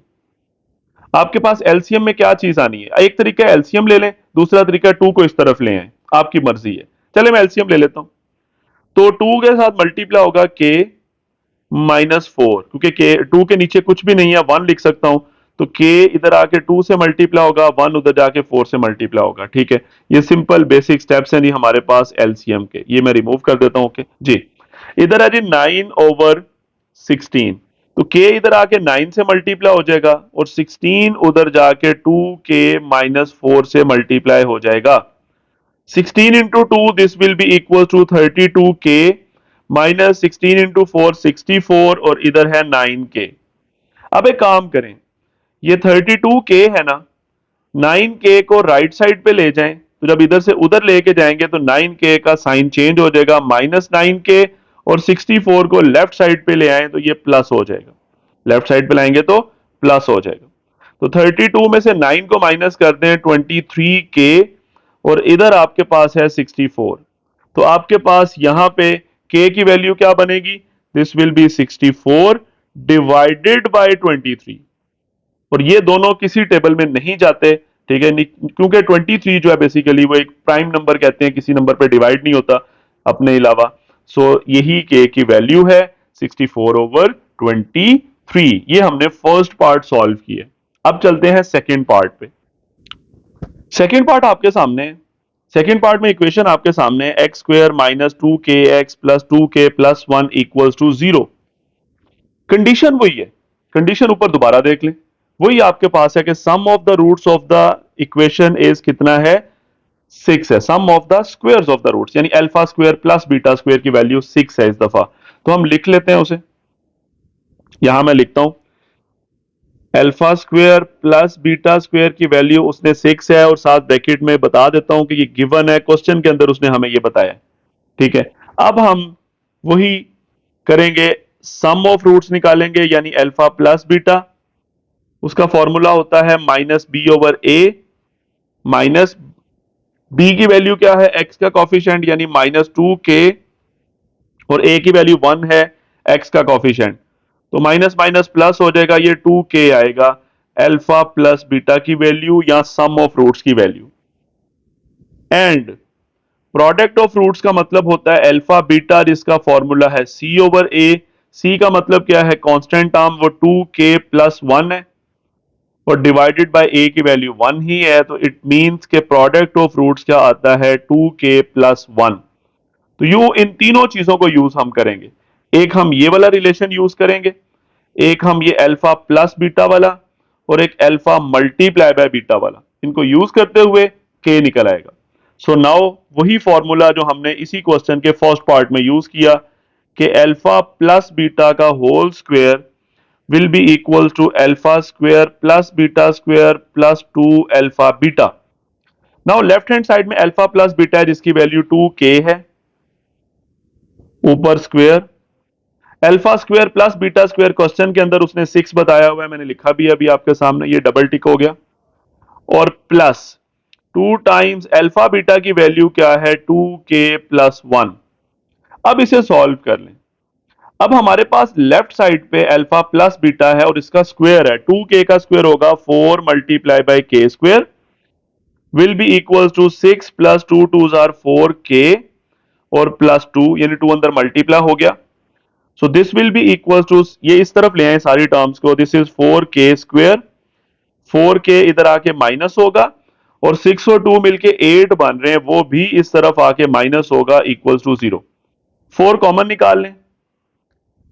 आपके पास एलसीएम में क्या चीज आनी है, एक तरीका एलसीएम ले लें, दूसरा तरीका 2 को इस तरफ ले आए, आपकी मर्जी है। चले मैं एलसीएम ले लेता हूं, तो 2 के साथ मल्टीप्लाई होगा k -4, क्योंकि के 2 के नीचे कुछ भी नहीं है, 1 लिख सकता हूं, तो k इधर आके 2 से मल्टीप्लाई होगा, 1 उधर जाके 4 से मल्टीप्लाई होगा। ठीक है, ये सिंपल बेसिक स्टेप्स हैं जी हमारे पास एलसीएम के, ये मैं रिमूव कर देता हूं। ओके जी, इधर है जी 9/16, तो k इधर आके 9 से मल्टीप्लाई हो जाएगा और 16 उधर जाके 2k -4 से मल्टीप्लाई हो जाएगा। 16 into 2, this will be equal to 32k minus 16 into 4 64, और इधर है 9k। अब एक काम करें, ये 32k है ना, 9k को राइट साइड पे ले जाएं, तो जब इधर से उधर लेके जाएंगे तो 9k का साइन चेंज हो जाएगा -9k, और 64 को लेफ्ट साइड पे ले आए तो ये प्लस हो जाएगा, लेफ्ट साइड पे लाएंगे तो प्लस हो जाएगा। तो 32 में से 9 को माइनस कर दें, 23k, और इधर आपके पास है 64, तो आपके पास यहां पे k की वैल्यू क्या बनेगी, this will B 64 divided by 23, और ये दोनों किसी टेबल में नहीं जाते। ठीक है, क्योंकि 23 जो है बेसिकली वो एक प्राइम नंबर कहते हैं, किसी नंबर पे डिवाइड नहीं होता अपने अलावा। सो यही k की वैल्यू है 64/23। ये हमने फर्स्ट पार्ट सॉल्व किया। अब चलते हैं सेकेंड पार्ट पे। सेकेंड पार्ट आपके सामने, सेकेंड पार्ट में इक्वेशन आपके सामने, X square -2kx plus 2k plus 1 equals to 0। Condition वही है, कंडीशन ऊपर दोबारा देख लें, वही आपके पास है कि sum of the roots of the equation is कितना है, 6 है। Sum of the squares of the roots यानी alpha square plus beta square की वैल्यू 6 है इस दफा, तो हम लिख लेते हैं उसे। यहां मैं लिखता हूं, alpha square plus beta square की वैल्यू उसने 6 है, और साथ ब्रैकेट में बता देता हूं कि ये गिवन है, क्वेश्चन के अंदर उसने हमें ये बताया। ठीक है, अब हम वही करेंगे, सम ऑफ रूट्स निकालेंगे, यानी अल्फा प्लस बीटा, उसका फॉर्मूला होता है -b/a, माइनस b की वैल्यू क्या है, x का कॉफिशिएंट यानी -2k, और a की वैल्यू 1 है, x का कॉफिशिएंट, तो माइनस माइनस प्लस हो जाएगा, ये 2k आएगा, अल्फा प्लस बीटा की वैल्यू या सम ऑफ रूट्स की value. And product of roots का मतलब होता है अल्फा बीटा, जिसका फॉर्मूला है c/a। c का मतलब क्या है, कांस्टेंट टर्म, वो 2k प्लस 1 है, और डिवाइडेड बाय a की वैल्यू 1 ही है, तो इट मींस के प्रोडक्ट ऑफ रूट्स क्या आता है, 2k प्लस 1। तो यू इन तीनों चीजों को यूज हम करेंगे, एक हम ये वाला रिलेशन यूज करेंगे, एक हम ये अल्फा प्लस बीटा वाला, और एक अल्फा मल्टीप्लाई बाय बीटा वाला, इनको यूज करते हुए k निकल आएगा। सो नाउ वही फॉर्मूला जो हमने इसी क्वेश्चन के फर्स्ट पार्ट में यूज किया कि अल्फा प्लस बीटा का whole square will be equals to alpha square plus beta square plus 2 alpha beta. Now left hand side में alpha plus beta है जिसकी वैल्यू 2k है, ऊपर square alpha square plus beta square, question के अंदर उसने 6 बताया हुआ है, मैंने लिखा भी अभी आपके सामने, ये डबल टिक हो गया, और प्लस 2 टाइम्स अल्फा बीटा की वैल्यू क्या है 2k+1। अब इसे सॉल्व कर लें। अब हमारे पास लेफ्ट साइड पे अल्फा प्लस बीटा है और इसका स्क्वायर है, 2k का स्क्वायर होगा 4 मल्टीप्लाई बाई के square will be equal to 6 plus 2 two are 4k और प्लस 2 यानी 2 अंदर मल्टीप्लाई हो गया। So this will be equal to, ये इस तरफ ले आए सारी टर्म्स को, this is 4k square, 4k इधर आके माइनस होगा और 6 और 2 मिलके 8 बन रहे हैं, वो भी इस तरफ आके माइनस होगा इक्वल टू 0। 4 कॉमन निकाल लें।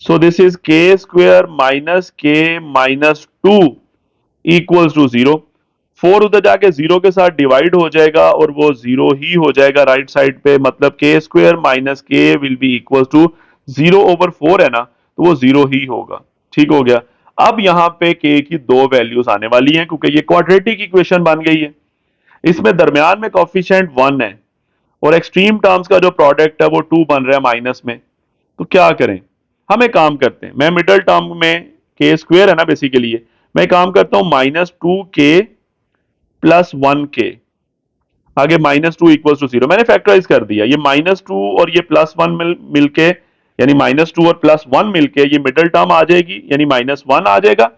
So this is k square minus k minus 2 equals to 0। 4 उधर जाके 0 के साथ डिवाइड हो जाएगा और वो 0 ही हो जाएगा राइट साइड पे, मतलब k square minus k will be equal to 0 over 4 है ना, तो वो 0 ही होगा। ठीक हो गया। अब यहाँ पे k की दो वैल्यूज आने वाली हैं क्योंकि ये क्वाड्रेटिक इक्वेशन बन गई है। इसमें दरमियान में कॉफिशिएंट 1 है और एक्सट्रीम टर्म्स का जो प्रोडक्ट है वो 2 बन रहा है माइनस में। तो क्या करें? हम एक काम करते हैं, मैं मिडल टर्म में के स्क्वायर है ना बेसिकली, मैं काम करता हूं -2k+1k, आगे -2 इक्वल्स टू 0, मैंने फैक्टराइज कर दिया। ये -2 और ये +1 मिलके यानी -2 और +1 मिलके ये मिडल टर्म आ जाएगी यानी -1 आ जाएगा।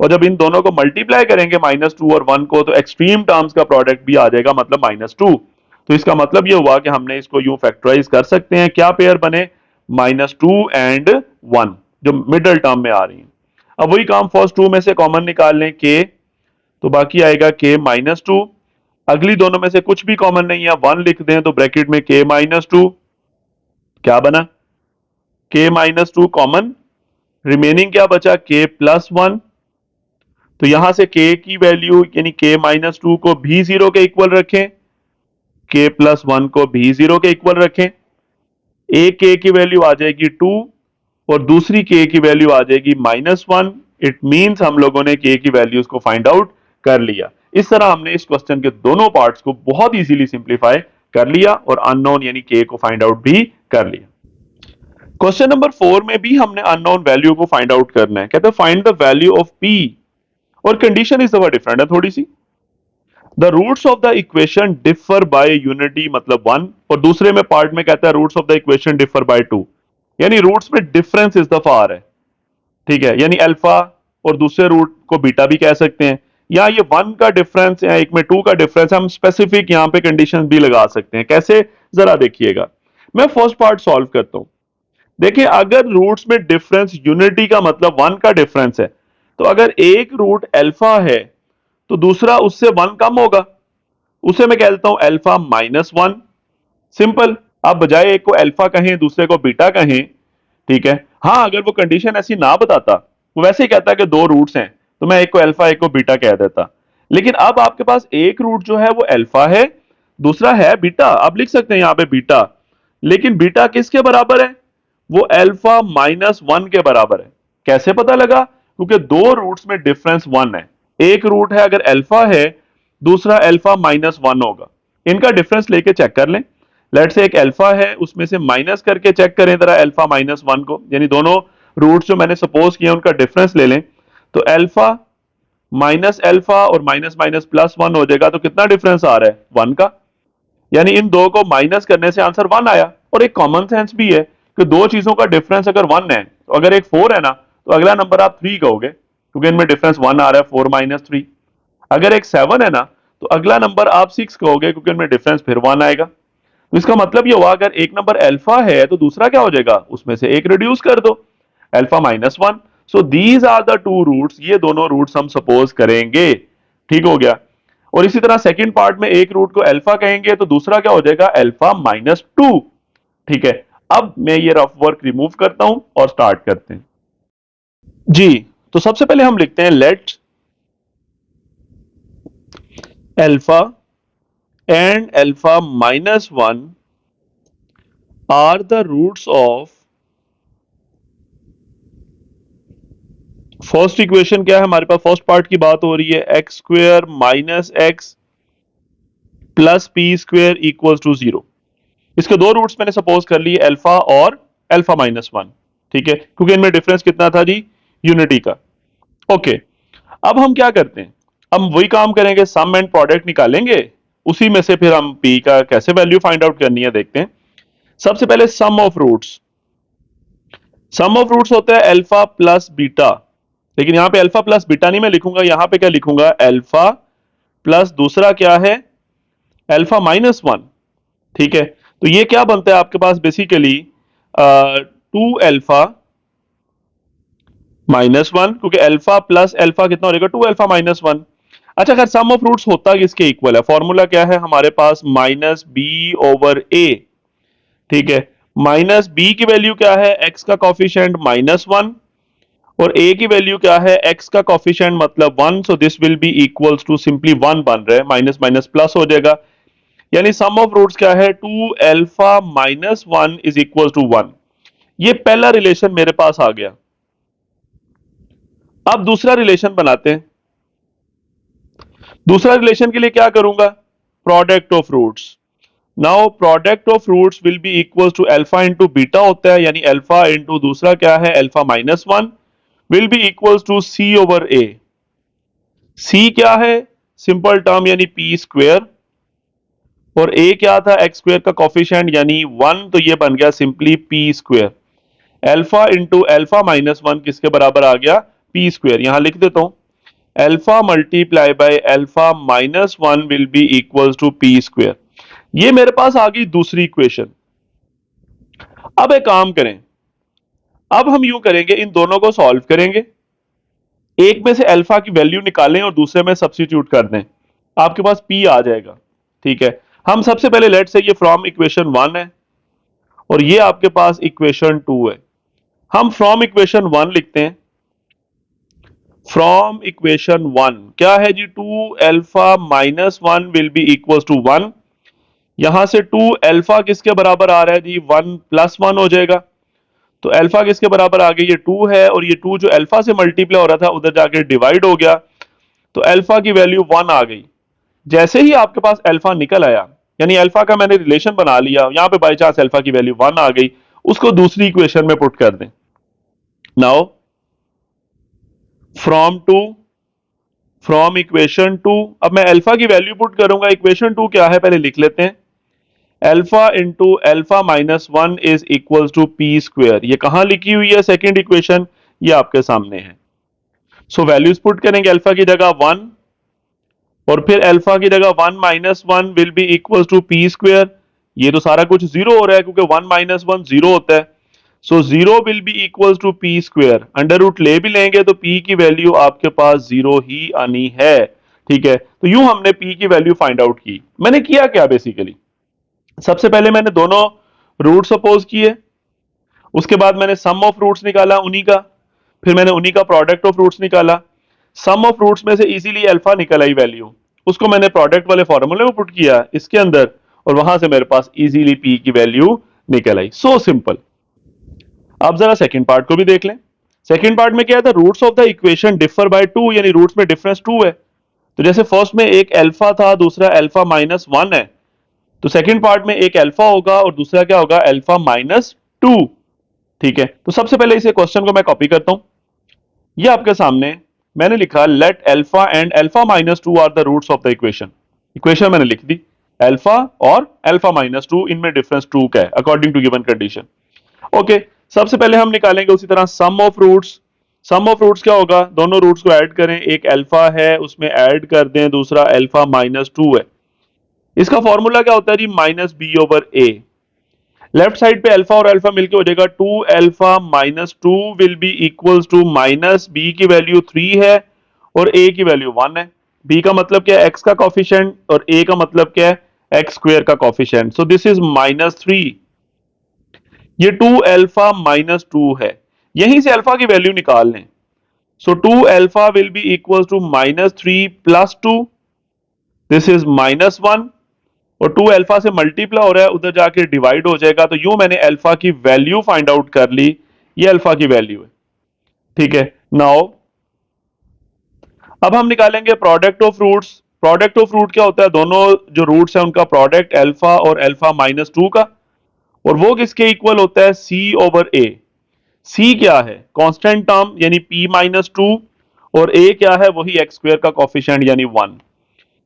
और जब इन दोनों को मल्टीप्लाई करेंगे -2 और 1 को, तो एक्सट्रीम टर्म्स का प्रोडक्ट भी आ जाएगा, मतलब -2। तो इसका मतलब ये हुआ कि हमने इसको यूं फैक्टराइज कर सकते हैं, क्या पेयर बने, -2 एंड 1 जो मिडल टर्म में आ रही है। अब वही काम फर्स्ट 2 में से कॉमन निकाल लें k, तो बाकी आएगा k-2। अगली दोनों में से कुछ भी कॉमन नहीं है, 1 लिख दें तो ब्रैकेट में k-2 क्या बना, k-2 कॉमन, रिमेनिंग क्या बचा k+1। तो यहां से k की वैल्यू यानी k-2 को भी 0 के इक्वल रखें, k+1 को भी 0 के इक्वल रखें। एक k की वैल्यू आ जाएगी 2 और दूसरी k की वैल्यू आ जाएगी -1। इट मींस हम लोगों ने k की वैल्यूज को फाइंड आउट कर लिया। इस तरह हमने इस क्वेश्चन के दोनों पार्ट्स को बहुत इजीली सिंप्लीफाई कर लिया और अननोन यानी k को फाइंड आउट भी कर लिया। क्वेश्चन नंबर 4 में भी हमने अननोन वैल्यू को फाइंड आउट करना है। कहते हैं find the value of p और कंडीशन इस दफा डिफरेंट है थोड़ी सी। The roots of the equation differ by unity मतलब 1, और दूसरे में पार्ट में कहता है roots of the equation differ by 2, यानी रूट्स में डिफरेंस इस दफा आ रहा है। ठीक है, यानी अल्फा और दूसरे रूट को बीटा भी कह सकते हैं, या ये 1 का डिफरेंस या एक में 2 का डिफरेंस, हम स्पेसिफिक यहां पे कंडीशन भी लगा सकते हैं। कैसे, जरा देखिएगा। मैं फर्स्ट पार्ट सॉल्व करता हूं। देखिए, अगर रूट्स में डिफरेंस यूनिटी का मतलब 1 का डिफरेंस है, तो अगर एक रूट अल्फा है तो दूसरा उससे 1 कम होगा, उसे मैं कह देता हूं अल्फा -1। सिंपल। आप बजाय एक को अल्फा कहें दूसरे को बीटा कहें, ठीक है। हाँ, अगर वो कंडीशन ऐसी ना बताता, वो वैसे ही कहता कि दो रूट्स हैं, तो मैं एक को अल्फा एक को बीटा कह देता। लेकिन अब आपके पास एक रूट जो है वो अल्फा है, दूसरा है बीटा, आप लिख सकते हैं यहां पे बीटा। लेकिन बीटा किसके बराबर है, वो अल्फा -1 के बराबर है। कैसे पता लगा, क्योंकि दो रूट्स में डिफरेंस 1 है। एक रूट है अगर अल्फा है, दूसरा अल्फा -1 होगा। इनका डिफरेंस लेके चेक कर लें। लेट से एक अल्फा है, उसमें से माइनस करके चेक करें जरा अल्फा -1 को, यानी दोनों रूट्स जो मैंने सपोज किए उनका डिफरेंस ले लें, तो अल्फा माइनस अल्फा और माइनस माइनस +1 हो जाएगा। तो कितना डिफरेंस आ रहा है, 1 का। यानी इन दो को माइनस करने से आंसर 1 आया। और एक कॉमन सेंस भी है कि दो चीजों का डिफरेंस अगर 1 है, तो अगर एक 4 है ना, तो अगला नंबर आप 3 कहोगे, क्योंकि इनमें डिफरेंस 1 आ रहा है, 4 - 3। अगर एक 7 है ना, तो अगला नंबर आप 6 कहोगे, क्योंकि इनमें डिफरेंस फिर 1 आएगा। तो इसका मतलब ये हुआ, अगर एक नंबर अल्फा है तो दूसरा क्या हो जाएगा, उसमें से एक रिड्यूस कर दो, alpha -1। So these are the two roots, ये दोनों रूट्स हम सपोज करेंगे। ठीक हो गया। और इसी तरह सेकंड पार्ट में एक रूट को अल्फा कहेंगे तो दूसरा क्या हो जाएगा, अल्फा -2। ठीक है। अब मैं ये रफ वर्क रिमूव करता हूं और स्टार्ट करते हैं जी। तो सबसे पहले हम लिखते हैं let alpha and alpha -1 are the roots of first equation. क्या है हमारे पास, फर्स्ट पार्ट की बात हो रही है, x² - x + p² = 0। इसके दो रूट्स मैंने सपोज कर लिए, अल्फा और अल्फा -1। ठीक है, क्योंकि इनमें डिफरेंस कितना था जी, यूनिटी का। ओके। अब हम क्या करते हैं, हम वही काम करेंगे, सम एंड प्रोडक्ट निकालेंगे उसी में से फिर हम p का कैसे वैल्यू फाइंड आउट करनी है देखते हैं। सबसे पहले sum of roots, sum of roots होता है अल्फा प्लस बीटा, लेकिन यहां पे अल्फा प्लस बीटा नहीं मैं लिखूंगा, यहां पे क्या लिखूंगा, अल्फा प्लस दूसरा क्या है, अल्फा माइनस वन। ठीक है, तो ये क्या बनता है आपके पास बेसिकली 2 अल्फा माइनस वन, क्योंकि अल्फा प्लस अल्फा कितना हो जाएगा, 2 अल्फा माइनस 1। अच्छा, अगर सम ऑफ रूट्स होता किसके इक्वल है, फॉर्मूला क्या है हमारे पास, माइनस बी ओवर ए। ठीक है, माइनस बी की वैल्यू क्या है, एक्स का कॉफिशिएंट -1, और ए की वैल्यू क्या है, एक्स का कॉफिशिएंट मतलब 1, so this will be equals to simply 1 बन रहा है, माइनस माइनस प्लस हो जाएगा, यानी सम ऑफ रूट्स क्या है, 2 alpha minus 1 is equal to 1। ये पहला रिलेशन मेरे पास आ गया। अब दूसरा रिलेशन बनाते हैं। दूसरा रिलेशन के लिए क्या करूंगा, product of roots. Now product of roots will be equal to alpha into beta होता है, यानी अल्फा इंटू दूसरा क्या है, अल्फा-1 will be equal to C over A. C क्या है, सिंपल टर्म यानी पी स्क्वेयर, और ए क्या था, एक्स स्क्वेयर का कॉफिशिएंट यानी 1, तो ये बन गया simply P square. Alpha into अल्फा-1 किसके बराबर आ गया, पी स्क्वेयर। यहां लिख देता हूं, alpha multiply by alpha will be equal to P square. ये मेरे पास आ गई दूसरी इक्वेशन। अब एक काम करें, अब हम यूं करेंगे, इन दोनों को सॉल्व करेंगे, एक में से अल्फा की वैल्यू निकालें और दूसरे में सब्स्टिट्यूट कर दें, आपके पास पी आ जाएगा। ठीक है, हम सबसे पहले लेट से ये फ्रॉम इक्वेशन 1 है और ये आपके पास इक्वेशन 2 है। हम फ्रॉम इक्वेशन 1 लिखते हैं। फ्रॉम इक्वेशन 1 क्या है जी, 2 alpha will be equal to 1। यहां से 2 अल्फा किसके बराबर आ रहा है जी, 1 प्लस 1 हो जाएगा, तो अल्फा किसके बराबर आ गई, ये 2 है, और ये 2 जो अल्फा से मल्टीप्लाई हो रहा था उधर जाके डिवाइड हो गया, तो अल्फा की वैल्यू 1 आ गई। जैसे ही आपके पास अल्फा निकल आया, यानी अल्फा का मैंने रिलेशन बना लिया, यहां पे बाई चांस अल्फा की वैल्यू 1 आ गई, उसको दूसरी इक्वेशन में पुट कर दें। नाउ फ्रॉम 2, फ्रॉम इक्वेशन 2, अब मैं अल्फा की वैल्यू पुट करूंगा, इक्वेशन 2 क्या है पहले लिख लेते हैं, alpha into alpha is equal to P square. ये कहां लिखी हुई है सेकेंड इक्वेशन, ये आपके सामने है। सो वैल्यूज पुट करेंगे, अल्फा की जगह 1 और फिर अल्फा की जगह 1-1 will be equal to P square. ये तो सारा कुछ जीरो हो रहा है क्योंकि 1-1 जीरो होता है, so zero will be equal to P square. Under root ले भी लेंगे तो पी की वैल्यू आपके पास जीरो ही आनी है। ठीक है, तो यूं हमने पी की वैल्यू फाइंड आउट की। मैंने किया क्या बेसिकली, सबसे पहले मैंने दोनों रूट सपोज किए, उसके बाद मैंने सम ऑफ रूट्स निकाला उन्हीं का, फिर मैंने उन्हीं का प्रोडक्ट ऑफ रूट्स निकाला। सम ऑफ रूट्स में से इजीली अल्फा निकल आई वैल्यू, उसको मैंने प्रोडक्ट वाले फॉर्मूले में पुट किया इसके अंदर, और वहां से मेरे पास इजीली पी की वैल्यू निकल आई। So simple. अब जरा सेकंड पार्ट को भी देख लें। सेकंड पार्ट में क्या था, roots of the equation differ by 2, यानी रूट्स में डिफरेंस 2 है। तो जैसे फर्स्ट में एक अल्फा था, दूसरा अल्फा-1 है, तो सेकंड पार्ट में एक अल्फा होगा और दूसरा क्या होगा, अल्फा-2। ठीक है, तो सबसे पहले इसे क्वेश्चन को मैं कॉपी करता हूं। ये आपके सामने मैंने लिखा, लेट अल्फा एंड अल्फा-2 are the roots of the equation. Equation मैंने लिख दी, अल्फा और अल्फा-2 इनमें डिफरेंस 2 का है according to given condition. Okay, सबसे पहले हम निकालेंगे उसी तरह sum of roots. Sum of roots क्या होगा, दोनों रूट्स को ऐड करें, एक अल्फा है उसमें ऐड कर दें, दूसरा अल्फा-2 है। इसका फॉर्मूला क्या होता है जी, minus B over A. Left side पे अल्फा और अल्फा मिलकर हो जाएगा 2 अल्फा-2 will be equals to minus B की वैल्यू 3 है और ए की वैल्यू 1 है। बी का मतलब क्या है, एक्स का कॉफिशिएंट, और ए का मतलब क्या है, एक्स स्क्वेयर का कॉफिशिएंट, सो दिस इज -3। ये 2 अल्फा-2 है, यहीं से अल्फा की वैल्यू निकाल लें, so 2 alpha will be equal to -3 plus 2, this is -1, और 2 अल्फा से मल्टीप्लाई हो रहा है उधर जाके डिवाइड हो जाएगा, तो यूं मैंने अल्फा की वैल्यू फाइंड आउट कर ली, ये अल्फा की वैल्यू है। ठीक है, नाउ अब हम निकालेंगे product of roots. Product of root क्या होता है, दोनों जो रूट्स हैं उनका प्रोडक्ट अल्फा और अल्फा-2 का, और वो किसके इक्वल होता है, सी ओवर ए। सी क्या है, कांस्टेंट टर्म यानी p-2, और a क्या है, वही एक्स स्क्वेयर का कॉफिशिएंट यानी 1।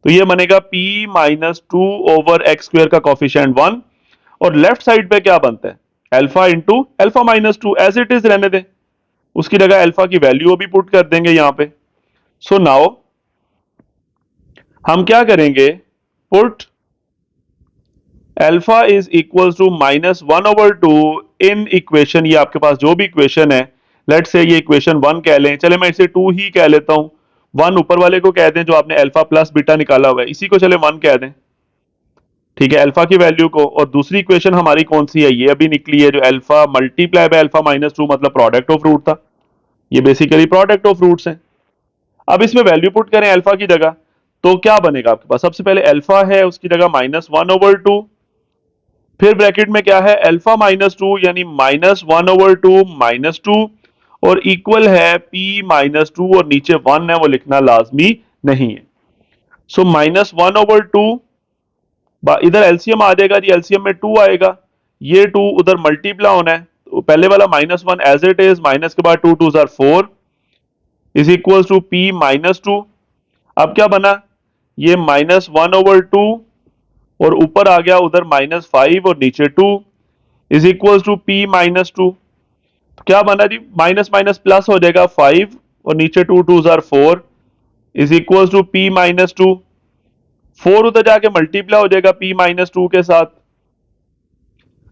तो ये बनेगा p माइनस 2/x² का कॉफिशिएंट 1, और लेफ्ट साइड पे क्या बनता है, alpha into alpha minus 2, as it is रहने दें, उसकी जगह अल्फा की वैल्यू भी पुट कर देंगे यहां पे। सो नाउ हम क्या करेंगे, put alpha is equal to -1/2 in equation, ये आपके पास जो भी इक्वेशन है, लेट से ये इक्वेशन 1 कह लें, चले मैं इसे 2 ही कह लेता हूं, 1 ऊपर वाले को कह दें जो आपने अल्फा प्लस बीटा निकाला हुआ है, इसी को चले 1 कह दें, ठीक है, अल्फा की वैल्यू को। और दूसरी इक्वेशन हमारी कौन सी है, ये अभी निकली है, जो alpha multiply by alpha minus 2 मतलब प्रोडक्ट ऑफ रूट था, ये बेसिकली प्रोडक्ट ऑफ रूट्स है। अब इसमें वैल्यू पुट करें अल्फा की जगह, तो क्या बनेगा आपके पास, सबसे पहले अल्फा है उसकी जगह -1/2, फिर ब्रैकेट में क्या है, अल्फा माइनस 2 यानी -1/2 -2, और इक्वल है p माइनस 2, और नीचे 1 है वो लिखना लाजमी नहीं है। सो -1/2, इधर एलसीएम आ जाएगा जी, एलसीएम में 2 आएगा, ये 2 उधर मल्टीप्लाई होना है, तो पहले वाला -1 एज इट इज, माइनस के बाद 2 2 are 4 is equal to p minus 2। अब क्या बना, ये -1/2 और ऊपर आ गया उधर -5 और नीचे 2 is equal to p minus 2। तो क्या बना जी, माइनस माइनस प्लस हो जाएगा 5 और नीचे 2 2 are 4 is equal to p minus 2, 4 उधर जाके मल्टीप्लाई हो जाएगा p माइनस 2 के साथ,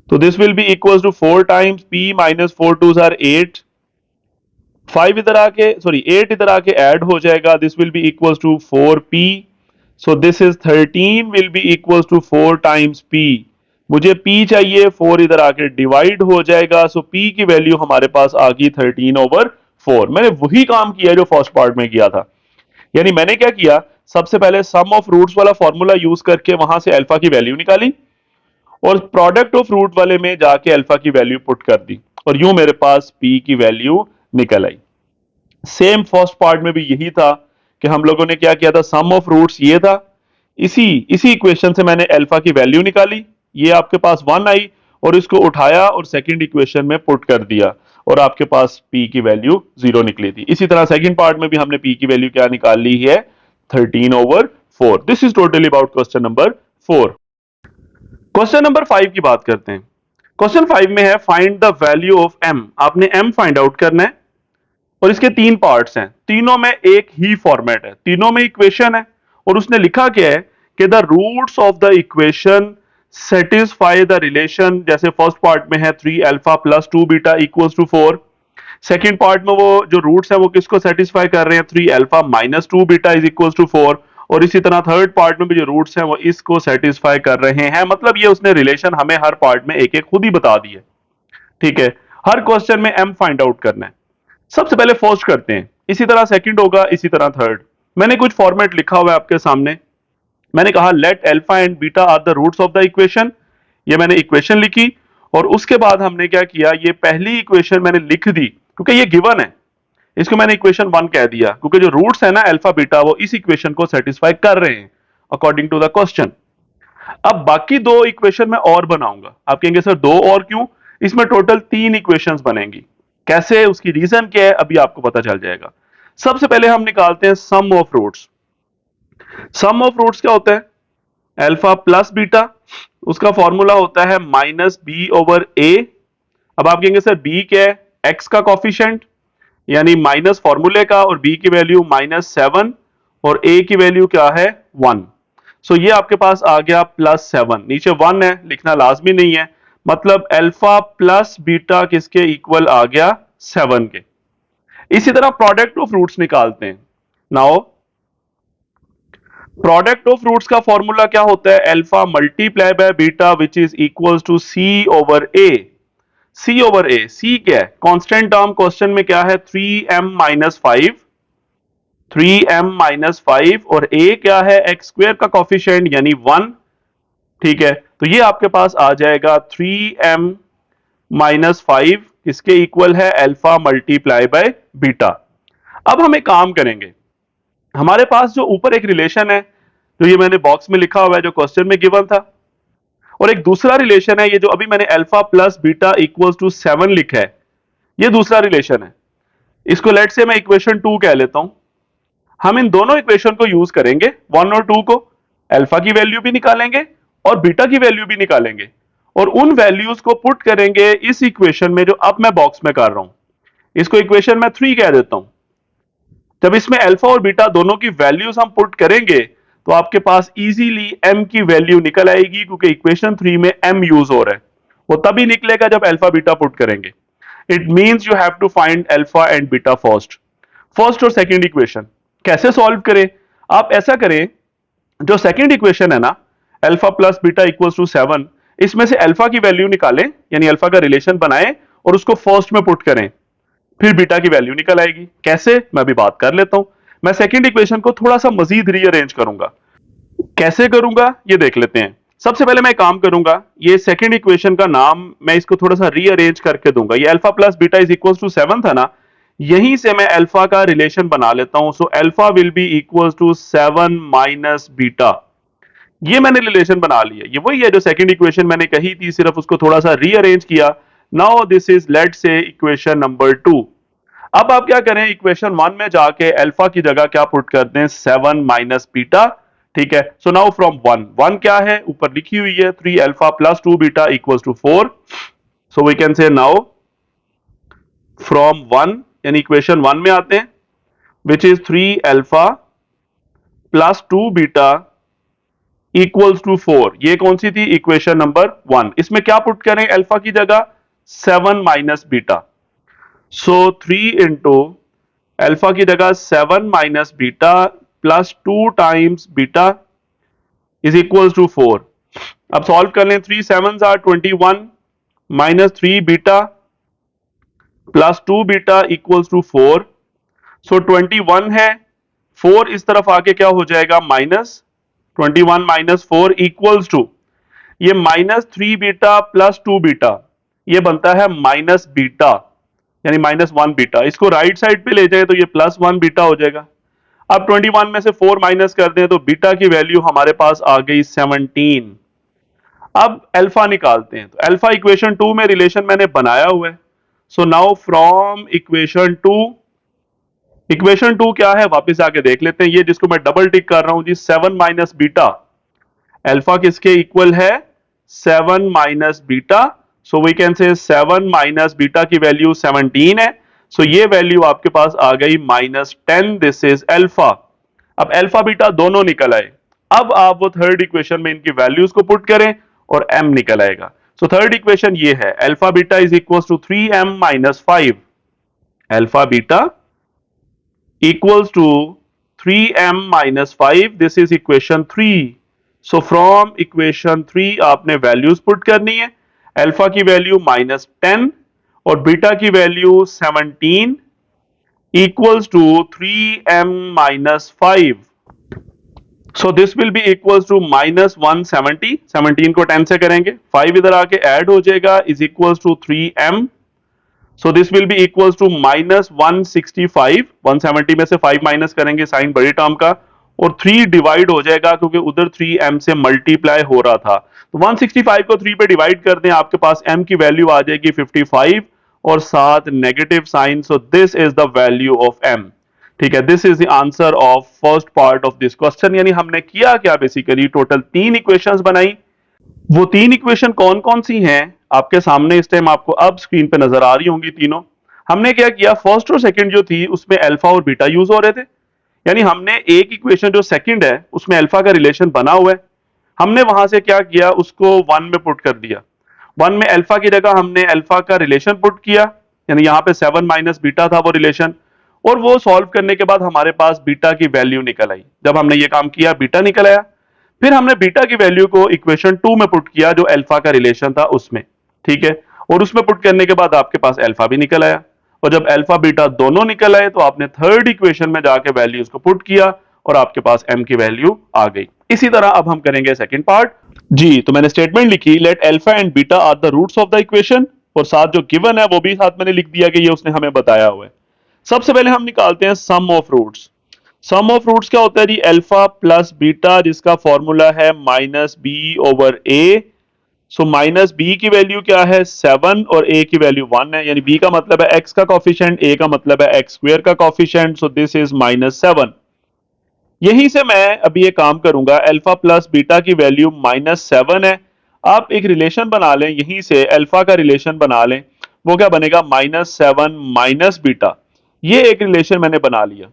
तो this will be equal to 4 times p minus 4 2 are 8, 5 इधर आके सॉरी 8 इधर आके ऐड हो जाएगा, this will be equal to 4p, so this is 13 will be equal to 4 times p, मुझे p चाहिए, 4 इधर आके डिवाइड हो जाएगा, सो p की वैल्यू हमारे पास आ गई 13/4। मैंने वही काम किया जो फर्स्ट पार्ट में किया था, यानी मैंने क्या किया, सबसे पहले सम ऑफ रूट्स वाला फॉर्मूला यूज करके वहां से अल्फा की वैल्यू निकाली, और प्रोडक्ट ऑफ रूट वाले में जाके अल्फा की वैल्यू पुट कर दी, और यूं मेरे पास p की वैल्यू निकल आई। सेम फर्स्ट पार्ट में भी यही था कि हम लोगों ने क्या किया था, सम ऑफ रूट्स ये था, इसी इसी इक्वेशन से मैंने अल्फा की वैल्यू निकाली, ये आपके पास 1 आई, और इसको उठाया और सेकंड इक्वेशन में पुट कर दिया, और आपके पास p की वैल्यू 0 निकली थी। इसी तरह सेकंड पार्ट में भी हमने p की वैल्यू क्या निकाल ली है, 13/4। This is totally about question number 4। Question number 5 की बात करते हैं। क्वेश्चन 5 में है find the value of m, आपने m फाइंड आउट करना है, और इसके 3 पार्ट्स हैं, तीनों में एक ही फॉर्मेट है, तीनों में इक्वेशन है, और उसने लिखा क्या है कि the roots of the equation satisfy the relation, जैसे फर्स्ट पार्ट में है 3 alpha plus 2 beta equals to 4, second part में वो जो रूट्स है वो किसको सेटिस्फाई कर रहे हैं, 3 alpha minus 2 beta is equals to 4, और इसी तरह थर्ड पार्ट में भी जो रूट्स हैं वो इसको सेटिस्फाई कर रहे हैं। मतलब ये उसने रिलेशन हमें हर पार्ट में एक एक खुद ही बता दी है, ठीक है। हर क्वेश्चन में m फाइंड आउट करना है। सबसे पहले फर्स्ट करते हैं, इसी तरह सेकंड होगा, इसी तरह थर्ड। मैंने कुछ फॉर्मेट लिखा हुआ है आपके सामने, मैंने कहा let alpha and beta are the roots of the equation, ये मैंने इक्वेशन लिखी, और उसके बाद हमने क्या किया, ये पहली इक्वेशन मैंने लिख दी क्योंकि ये गिवन है, इसको मैंने इक्वेशन 1 कह दिया, क्योंकि जो रूट्स है ना अल्फा बीटा वो इस इक्वेशन को सेटिस्फाई कर रहे हैं अकॉर्डिंग टू द क्वेश्चन। अब बाकी 2 इक्वेशन मैं और बनाऊंगा। आप कहेंगे सर 2 और क्यों, इसमें टोटल 3 इक्वेशंस बनेंगी, कैसे, उसकी रीजन क्या है अभी आपको पता चल जाएगा। सबसे पहले हम निकालते हैं sum of roots. Sum of roots क्या होता है, अल्फा प्लस बीटा, उसका फॉर्मूला होता है -b/a। अब आप कहेंगे सर b क्या है, x का कॉफिशिएंट, यानी माइनस फॉर्मूले का, और b की वैल्यू -7 और a की वैल्यू क्या है 1। सो ये आपके पास आ गया +7, नीचे 1 है, लिखना लाजमी नहीं है, मतलब अल्फा प्लस बीटा किसके इक्वल आ गया 7 के। इसी तरह प्रोडक्ट ऑफ रूट्स निकालते हैं। नाउ प्रोडक्ट ऑफ रूट्स का फॉर्मूला क्या होता है, alpha multiply by beta which is equals to c/a। c/a, c क्या है, कांस्टेंट टर्म, क्वेश्चन में क्या है 3m-5, 3m-5, और a क्या है x² का कॉफिशिएंट यानी 1, ठीक है। तो ये आपके पास आ जाएगा 3m-5 किसके इक्वल है, अल्फा मल्टीप्लाई बाय बीटा। अब हम एक काम करेंगे, हमारे पास जो ऊपर एक रिलेशन है जो ये मैंने बॉक्स में लिखा हुआ है जो क्वेश्चन में गिवन था, और एक दूसरा रिलेशन है ये जो अभी मैंने alpha plus beta equals to 7 लिखा है, ये दूसरा रिलेशन है, इसको लेट से मैं इक्वेशन 2 कह लेता हूं। हम इन दोनों इक्वेशन को यूज करेंगे 1 और 2 को, अल्फा की वैल्यू भी निकालेंगे और बीटा की वैल्यू भी निकालेंगे और उन वैल्यूज को पुट करेंगे इस इक्वेशन में जो अब मैं बॉक्स में कर रहा हूं। इसको इक्वेशन में 3 कह देता हूं। जब इसमें अल्फा और बीटा दोनों की वैल्यूज हम पुट करेंगे तो आपके पास इजीली m की वैल्यू निकल आएगी, क्योंकि इक्वेशन 3 में m यूज हो रहा है। वो तभी निकलेगा जब अल्फा बीटा पुट करेंगे। It means you have to find alpha and beta first और सेकंड इक्वेशन। कैसे सॉल्व करें? आप ऐसा करें, जो सेकंड इक्वेशन है ना, alpha plus beta equals to 7, इसमें से अल्फा की वैल्यू निकालें, यानी अल्फा का रिलेशन बनाएं और उसको फर्स्ट में पुट करें, फिर बीटा की वैल्यू निकल आएगी। कैसे, मैं भी बात कर लेता हूं। मैं सेकंड इक्वेशन को थोड़ा सा मजीद रीअरेंज करूंगा। कैसे करूंगा ये देख लेते हैं। सबसे पहले मैं काम करूंगा, ये सेकंड इक्वेशन का नाम मैं इसको थोड़ा सा रीअरेंज करके दूंगा। ये alpha plus beta is equals to 7 था ना, यहीं से मैं अल्फा का रिलेशन बना लेता हूं। So alpha will be equals to 7 minus beta. ये मैंने रिलेशन बना लिया। ये वही है जो सेकंड इक्वेशन मैंने कही थी, सिर्फ उसको थोड़ा सा रीअरेंज किया। Now this is, let's say, equation number 2। अब आप क्या करें, इक्वेशन 1 में जाके अल्फा की जगह क्या पुट कर दें, 7 माइनस बीटा। ठीक है। सो नाउ फ्रॉम 1 क्या है, ऊपर लिखी हुई है 3 alpha plus 2 beta equals to 4। So we can say now from 1, यानी इक्वेशन 1 में आते हैं, which is 3 alpha plus 2 beta equals to 4। ये कौन सी थी, इक्वेशन नंबर 1। इसमें क्या पुट करें अल्फा की जगह, 7 minus beta. So 3 into alpha की जगह 7 minus beta plus 2 times beta is equals to 4। अब सॉल्व कर लें, 3 7s are 21 minus 3 beta plus 2 beta equals to 4। So 21 है, 4 इस तरफ आके क्या हो जाएगा, माइनस 21 माइनस 4 इक्वल्स टू, ये माइनस 3 बीटा प्लस 2 बीटा, ये बनता है माइनस बीटा, यानी माइनस 1 बीटा। इसको राइट साइड पे ले जाए तो ये प्लस 1 बीटा हो जाएगा। अब 21 में से 4 माइनस कर दें तो बीटा की वैल्यू हमारे पास आ गई 17। अब अल्फा निकालते हैं, तो अल्फा इक्वेशन 2 में रिलेशन मैंने बनाया हुआ है। So now from equation 2, equation 2 क्या है वापस आके देख लेते हैं। ये जिसको मैं डबल टिक कर रहा हूं जी, 7 माइनस बीटा, अल्फा किसके इक्वल है, 7 minus beta. So we can say 7 minus beta की वैल्यू 17 है। सो ये वैल्यू आपके पास आ गई -10। This is alpha. अब अल्फा बीटा दोनों निकल आए। अब आप वो थर्ड इक्वेशन में इनकी वैल्यूज को पुट करें और m निकल आएगा। सो थर्ड इक्वेशन ये है, alpha beta is equal to 3m minus 5। Alpha beta equals to 3m minus 5. This is equation 3. So from equation 3 आपने वैल्यूज पुट करनी है। अल्फा की वैल्यू -10 और बीटा की value 17 equals to 3m minus 5. So this will be equals to -170. 17 को 10 से करेंगे, 5 इधर आके ऐड हो जाएगा, is equals to 3m. So this will be equals to -165। 170 में से 5 माइनस करेंगे साइन बड़ी टर्म का, और 3 डिवाइड हो जाएगा क्योंकि उधर 3m से मल्टीप्लाई हो रहा था। तो 165 को 3 पे डिवाइड कर दें, आपके पास m की वैल्यू आ जाएगी 55 और साथ negative sign. So this is the value of m। ठीक है, this is the answer of first part of this question. यानी हमने किया क्या, बेसिकली टोटल 3 इक्वेशंस बनाई। वो 3 इक्वेशन कौन कौन सी हैं आपके सामने इस टाइम आपको अब स्क्रीन पे नजर आ रही होंगी तीनों। हमने क्या किया, फर्स्ट और सेकंड जो थी उसमें अल्फा और बीटा यूज हो रहे थे, यानी हमने एक इक्वेशन जो सेकंड है उसमें अल्फा का रिलेशन बना हुआ है, हमने वहां से क्या किया, उसको 1 में पुट कर दिया। 1 में अल्फा की जगह हमने अल्फा का रिलेशन पुट किया, यानी यहाँ पे 7 माइनस बीटा था वो रिलेशन, और वो सॉल्व करने के बाद हमारे पास बीटा की वैल्यू निकल आई। जब हमने ये काम किया बीटा निकल आया, फिर हमने बीटा की वैल्यू को इक्वेशन 2 में पुट किया जो अल्फा का रिलेशन था उसमें। ठीक है, और उसमें पुट करने के बाद आपके पास अल्फा भी निकल आया, और जब अल्फा बीटा दोनों निकल आए तो आपने थर्ड इक्वेशन में जाके वैल्यूज को पुट किया और आपके पास m की वैल्यू आ गई। इसी तरह अब हम करेंगे सेकंड पार्ट जी। तो मैंने स्टेटमेंट लिखी, let alpha and beta are the roots of the equation, और साथ जो गिवन है वो भी साथ मैंने लिख दिया कि ये उसने हमें बताया हुआ है। सबसे पहले हम निकालते हैं sum of roots. Sum of roots क्या होता है जी, अल्फा प्लस बीटा जिसका फॉर्मूला है -b/a। सो -b की वैल्यू क्या है 7 और a की वैल्यू 1 है, यानी b का मतलब है x का कॉफिशिएंट, a का मतलब है x स्क्वायर का कॉफिशिएंट। So this is -7। यहीं से मैं अभी ये काम करूंगा, अल्फा प्लस बीटा की वैल्यू -7 है। आप एक रिलेशन बना लें, यहीं से अल्फा का रिलेशन बना लें, वो क्या बनेगा, -7 माइनस बीटा। ये एक रिलेशन मैंने बना लिया,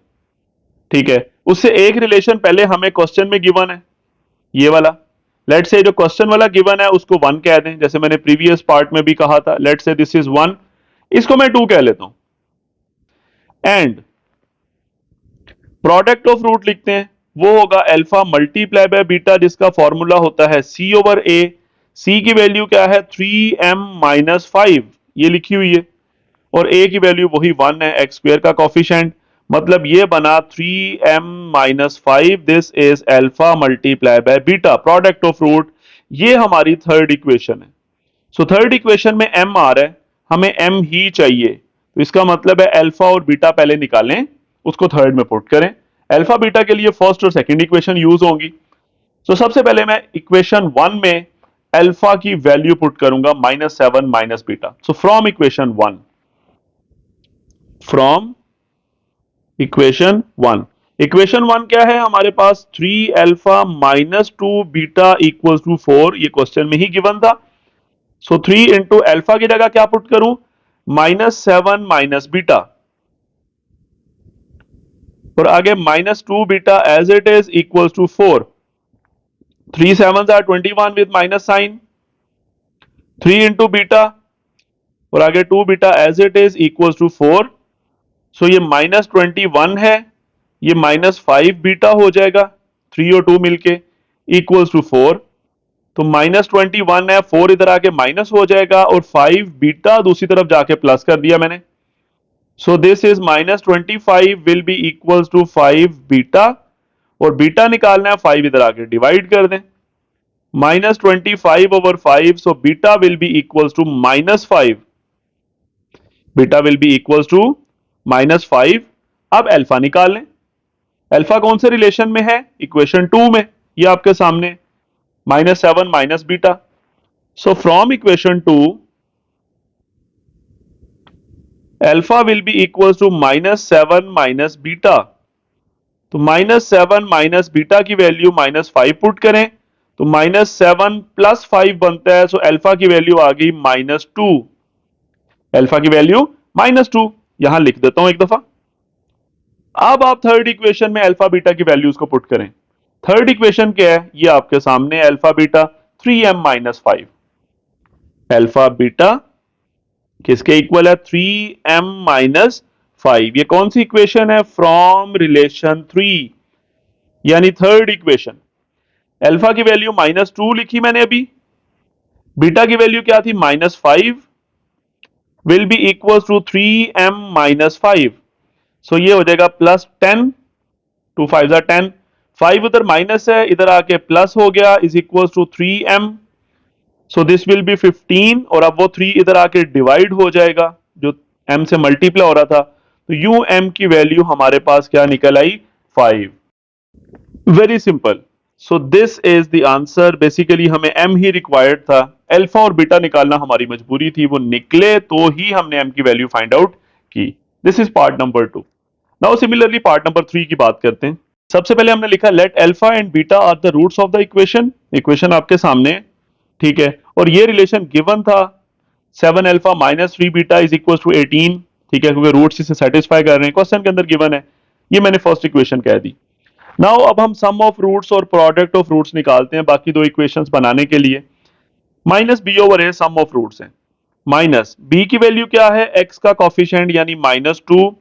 ठीक है। उससे एक रिलेशन पहले हमें क्वेश्चन में गिवन है, ये वाला। लेट से जो क्वेश्चन वाला गिवन है उसको 1 कह दें, जैसे मैंने प्रीवियस पार्ट में भी कहा था, लेट से दिस इज 1, इसको मैं 2 कह लेता हूं। एंड प्रोडक्ट ऑफ रूट लिखते हैं, वो होगा अल्फा मल्टीप्लाई बाय बीटा, जिसका फॉर्मूला होता है सी ओवर ए। सी की वैल्यू क्या है, 3m-5, ये लिखी हुई है। और ए की वैल्यू वही 1 है, एक्स स्क्वायर का कॉफिशेंट। मतलब ये बना 3m-5, this is alpha multiply by beta, product of root. ये हमारी थर्ड इक्वेशन है। सो थर्ड इक्वेशन में m आ रहा है, हमें m ही चाहिए, तो इसका मतलब है अल्फा और बीटा पहले निकालें, उसको थर्ड में पुट करें। अल्फा बीटा के लिए फर्स्ट और सेकंड इक्वेशन यूज होंगी। सो सबसे पहले मैं इक्वेशन 1 में अल्फा की वैल्यू पुट करूंगा, -7 minus beta. So from equation 1, from equation 1, equation 1 क्या है हमारे पास, 3 alpha minus 2 beta equals to 4, ये क्वेश्चन में ही गिवन था। सो 3 इंटू अल्फा की जगह क्या पुट करूं, -7 माइनस बीटा, और आगे -2 beta as it is equals to 4। 3 7s are 21 with minus sign, 3 into beta और आगे 2 beta as it is equals to 4। So ये -21 है, ये -5 बीटा हो जाएगा, 3 और 2 मिलके इक्वल्स टू 4। तो -21 है, 4 इधर आके माइनस हो जाएगा और 5 बीटा दूसरी तरफ जाके प्लस कर दिया मैंने। So this is -25 will be equals to 5 beta, और बीटा निकालना है, 5 इधर आके डिवाइड कर दें, -25/5, so beta will be equals to -5, beta will be equals to -5। अब अल्फा निकाल लें, अल्फा कौन से रिलेशन में है, इक्वेशन 2 में, ये आपके सामने, -7 minus beta. So from equation 2 alpha will be equals to -7 minus beta. तो -7 माइनस बीटा की वैल्यू -5 पुट करें, तो -7 प्लस 5 बनता है। सो अल्फा की वैल्यू आ गई -2, अल्फा की वैल्यू -2, यहां लिख देता हूं एक दफा। अब आप थर्ड इक्वेशन में अल्फा बीटा की वैल्यूज को पुट करें। थर्ड इक्वेशन क्या है, ये आपके सामने, alpha beta 3m-5, alpha beta किसके इक्वल है, 3m-5। ये कौन सी इक्वेशन है, फ्रॉम रिलेशन 3, यानी थर्ड इक्वेशन। अल्फा की वैल्यू -2 लिखी मैंने अभी, बीटा की वैल्यू क्या थी, -5, will be equal to 3m-5। So ये हो जाएगा +10, 2 5 10, 5 उधर माइनस है, इधर आके प्लस हो गया, is equal to 3m। So this will be 15, और अब वो 3 इधर आके डिवाइड हो जाएगा, जो m से मल्टीप्लाई हो रहा था, तो यू m की वैल्यू हमारे पास क्या निकल आई, 5। Very simple. So this is the answer. Basically हमें m ही रिक्वायर्ड था, अल्फा और बीटा निकालना हमारी मजबूरी थी, वो निकले तो ही हमने m की वैल्यू फाइंड आउट की। This is part number 2। Now similarly part number 3 की बात करते हैं। सबसे पहले हमने लिखा let alpha and beta are the roots of the equation. Equation आपके सामने, ठीक है, और ये रिलेशन गिवन था, 7 alpha minus 3 beta is equal to 18, ठीक है, क्योंकि रूट्स इसे सेटिस्फाई कर रहे हैं, क्वेश्चन के अंदर गिवन है। ये मैंने फर्स्ट इक्वेशन कह दी। नाउ अब हम सम ऑफ रूट्स और प्रोडक्ट ऑफ रूट्स निकालते हैं बाकी दो इक्वेशंस बनाने के लिए। Minus B over A sum of roots है। माइनस बी की वैल्यू क्या है, एक्स का कॉफिशिएंट यानी -2,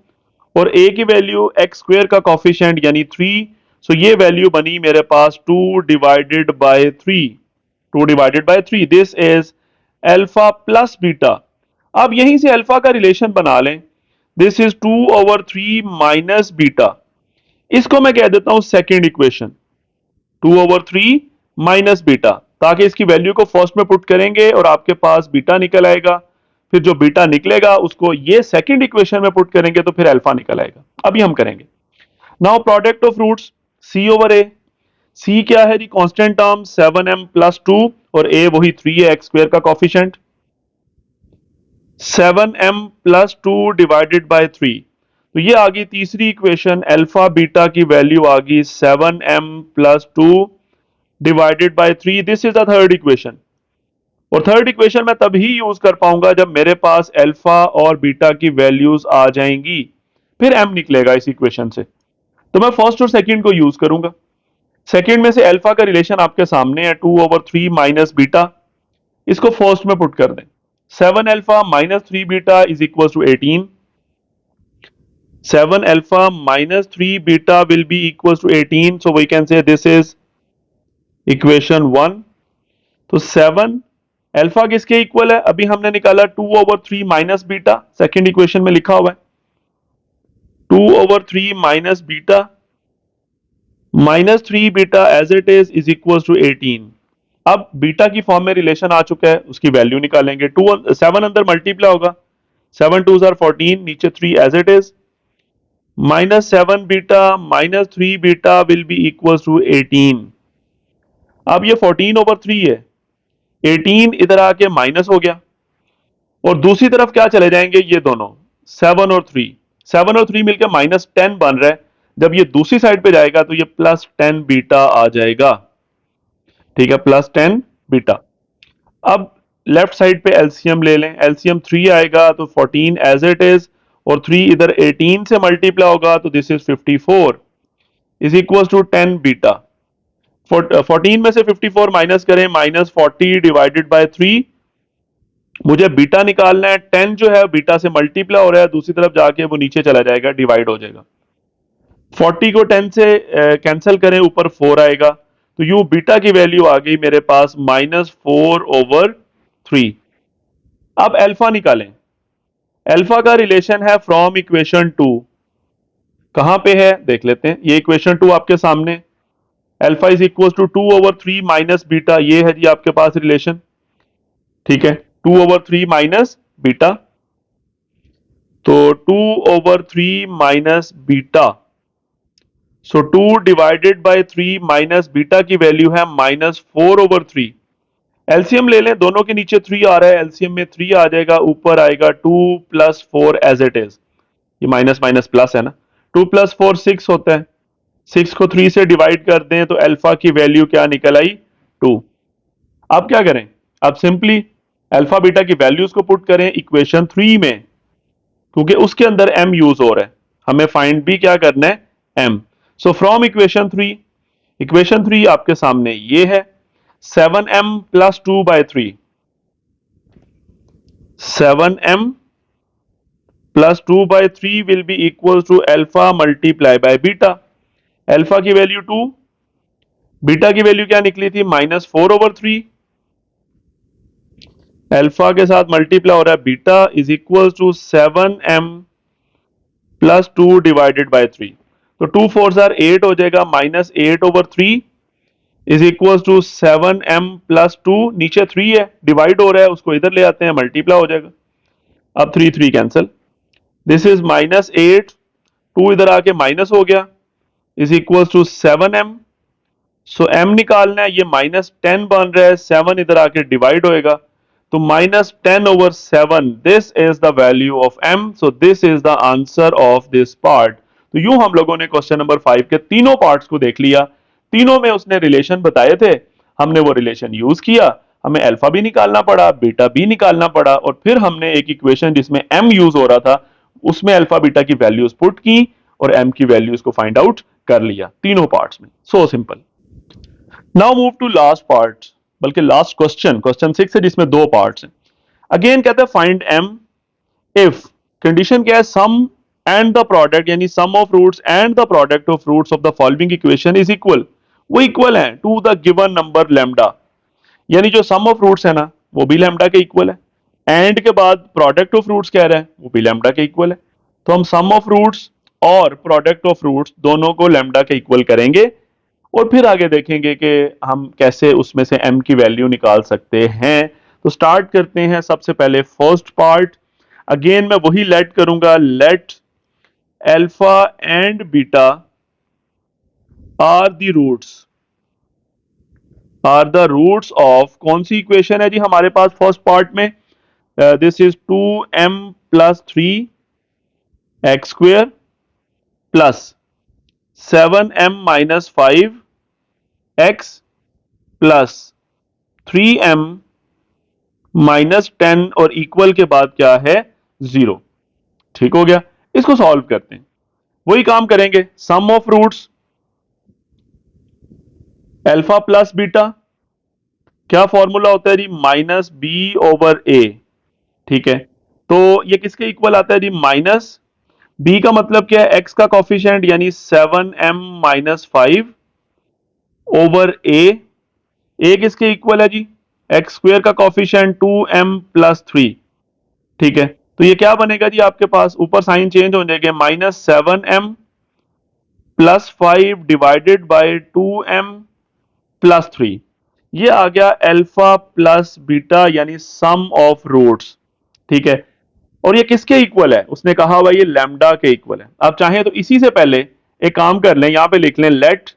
और ए की वैल्यू एक्स स्क्वायर का कॉफिशिएंट यानी 3। सो ये वैल्यू बनी मेरे पास 2 divided by 3, 2 divided by 3, this is alpha plus beta. अब यहीं से अल्फा का रिलेशन बना लें, दिस इज 2/3 माइनस बीटा। इसको मैं कह देता हूं सेकेंड इक्वेशन, 2/3 माइनस बीटा, ताकि इसकी वैल्यू को फर्स्ट में पुट करेंगे और आपके पास बीटा निकल आएगा। फिर जो बीटा निकलेगा उसको ये सेकंड इक्वेशन में पुट करेंगे तो फिर अल्फा निकल आएगा। अभी हम करेंगे। Now product of roots, C over A. C क्या है जी, कांस्टेंट टर्म 7m प्लस 2, और ए वही 3 है, एक्स स्क्वायर का coefficient. 7m plus 2 divided by 3, तो ये आ गई तीसरी इक्वेशन, अल्फा बीटा की वैल्यू आ गई 7m plus 2 divided by 3। This is the third equation. और थर्ड इक्वेशन मैं तभी यूज कर पाऊंगा जब मेरे पास अल्फा और बीटा की वैल्यूज आ जाएंगी, फिर m निकलेगा इस इक्वेशन से। तो मैं फर्स्ट और सेकंड को यूज करूंगा। सेकंड में से अल्फा का रिलेशन आपके सामने है, 2/3 माइनस बीटा। इसको फर्स्ट में पुट कर दें, 7 alpha minus 3 beta is equal to 18। 7 alpha minus 3 beta will be equals to 18. So we can say this is equation 1. तो 7 अल्फा किसके इक्वल है? अभी हमने निकाला 2/3 माइनस बीटा, सेकेंड इक्वेशन में लिखा हुआ है 2/3 minus beta minus 3 beta as it is equal to 18। अब बीटा की फॉर्म में रिलेशन आ चुका है, उसकी वैल्यू निकालेंगे। 7 अंदर मल्टीप्लाई होगा, 7 2 14, नीचे 3 as it is, minus 7 beta minus 3 beta will be equal to 18। अब ये 14/3 है, 18 इधर आके माइनस हो गया, और दूसरी तरफ क्या चले जाएंगे ये दोनों, 7 और 3, 7 और 3 मिलकर -10 बन रहा है। जब ये दूसरी साइड पे जाएगा तो ये +10 बीटा आ जाएगा। ठीक है, +10 बीटा। अब लेफ्ट साइड पे एलसीएम ले लें, एलसीएम 3 आएगा तो 14 एज इट इज, और 3 इधर 18 से मल्टीप्लाई होगा तो this is 54 is equal to 10 beta. 14 में से 54 माइनस करें, -40 डिवाइडेड बाय 3। मुझे बीटा निकालना है, 10 जो है बीटा से मल्टीप्लाई हो रहा है, दूसरी तरफ जाके वो नीचे चला जाएगा, डिवाइड हो जाएगा। 40 को 10 से कैंसिल करें, ऊपर 4 आएगा, तो यूं बीटा की वैल्यू आ गई मेरे पास -4/3। अब अल्फा निकालें। अल्फा का रिलेशन है फ्रॉम इक्वेशन 2, कहां पे है देख लेते हैं। ये इक्वेशन 2 आपके सामने, alpha is equal to 2/3 minus beta, ये है जी आपके पास रिलेशन। ठीक है, 2/3 माइनस बीटा, तो 2/3 minus beta, so 2 divided by 3 minus beta की वैल्यू है -4/3। एलसीएम ले लें, दोनों के नीचे 3 आ रहा है, एलसीएम में 3 आ जाएगा, ऊपर आएगा 2 + 4 एज इट इज। ये माइनस माइनस प्लस है ना, 2 + 4 6 होता है, 6 को 3 से डिवाइड कर दें तो अल्फा की वैल्यू क्या निकल आई? 2। अब क्या करें? अब सिंपली अल्फा बीटा की वैल्यूज को पुट करें इक्वेशन 3 में, क्योंकि उसके अंदर m यूज हो रहा है, हमें फाइंड भी क्या करना है? m। So from equation 3, equation 3 आपके सामने ये है, 7m + 2/3, 7m + 2/3 will be equal to alpha multiply by beta। Alpha की वैल्यू 2, बीटा की वैल्यू क्या निकली थी? -4/3। अल्फा के साथ मल्टीप्लाई हो रहा है beta is equal to 7m + 2 divided by 3। तो 2 4 आर 8 हो जाएगा, -8/3 इज इक्वल टू 7m + 2, नीचे 3 है, डिवाइड हो रहा है, उसको इधर ले आते हैं, मल्टीप्लाई हो जाएगा। अब 3 3 कैंसिल, दिस इज -8, 2 इधर आके माइनस हो गया, is equal to 7m। So m निकालना है, ये -10 बन रहा है, 7 इधर आके डिवाइड होएगा, तो -10/7, this is the value of m। So this is the answer of this part. तो यूं हम लोगों ने क्वेश्चन नंबर 5 के तीनों पार्ट्स को देख लिया, तीनों में उसने रिलेशन बताए थे, हमने वो रिलेशन यूज किया, हमें अल्फा भी निकालना पड़ा, बीटा भी निकालना पड़ा, और फिर हमने एक इक्वेशन जिसमें m यूज हो रहा था उसमें अल्फा बीटा की वैल्यूज पुट की और m की वैल्यूज को फाइंड आउट कर लिया तीनों पार्ट्स में। So simple. Now move to last part, बल्कि लास्ट क्वेश्चन, क्वेश्चन 6 है जिसमें दो पार्ट्स हैं। अगेन कहता है फाइंड m इफ, कंडीशन क्या है? सम एंड द प्रोडक्ट, यानी sum of roots and the product of roots of the following equation is equal, वो इक्वल है to the given number lambda, यानी जो सम ऑफ रूट्स है ना वो भी लैम्डा के इक्वल है, एंड के बाद प्रोडक्ट ऑफ रूट्स कह रहा है वो भी लैम्डा के इक्वल है। तो हम सम ऑफ रूट्स और प्रोडक्ट ऑफ रूट्स दोनों को लैम्डा के इक्वल करेंगे, और फिर आगे देखेंगे कि हम कैसे उसमें से m की वैल्यू निकाल सकते हैं। तो स्टार्ट करते हैं सबसे पहले फर्स्ट पार्ट। अगेन मैं वही लेट करूंगा, let alpha and beta are the roots of, कौन सी इक्वेशन है जी हमारे पास फर्स्ट पार्ट में? This is 2m + 3 x² plus 7m-5 x plus 3m -10 और इक्वल के बाद क्या है 0। ठीक हो गया। इसको सॉल्व करते हैं, वही काम करेंगे। Sum of roots alpha plus beta, क्या फॉर्मूला होता है जी, -b/a। ठीक है, तो ये किसके इक्वल आता है जी, माइनस b का मतलब क्या है, x का कॉफिशिएंट यानी 7m-5 a किसके इक्वल है जी, एक्स स्क्वायर का कॉफिशिएंट 2m+3। ठीक है, तो ये क्या बनेगा जी, आपके पास ऊपर साइन चेंज हो जाएगा, -7m+5 डिवाइडेड बाय 2m+3। ये आ गया अल्फा प्लस बीटा यानी सम ऑफ रूट्स। ठीक है, और ये किसके इक्वल है, उसने कहा हुआ ये लैम्डा के इक्वल है। आप चाहें तो इसी से पहले एक काम कर लें, यहां पे लिख लें लेट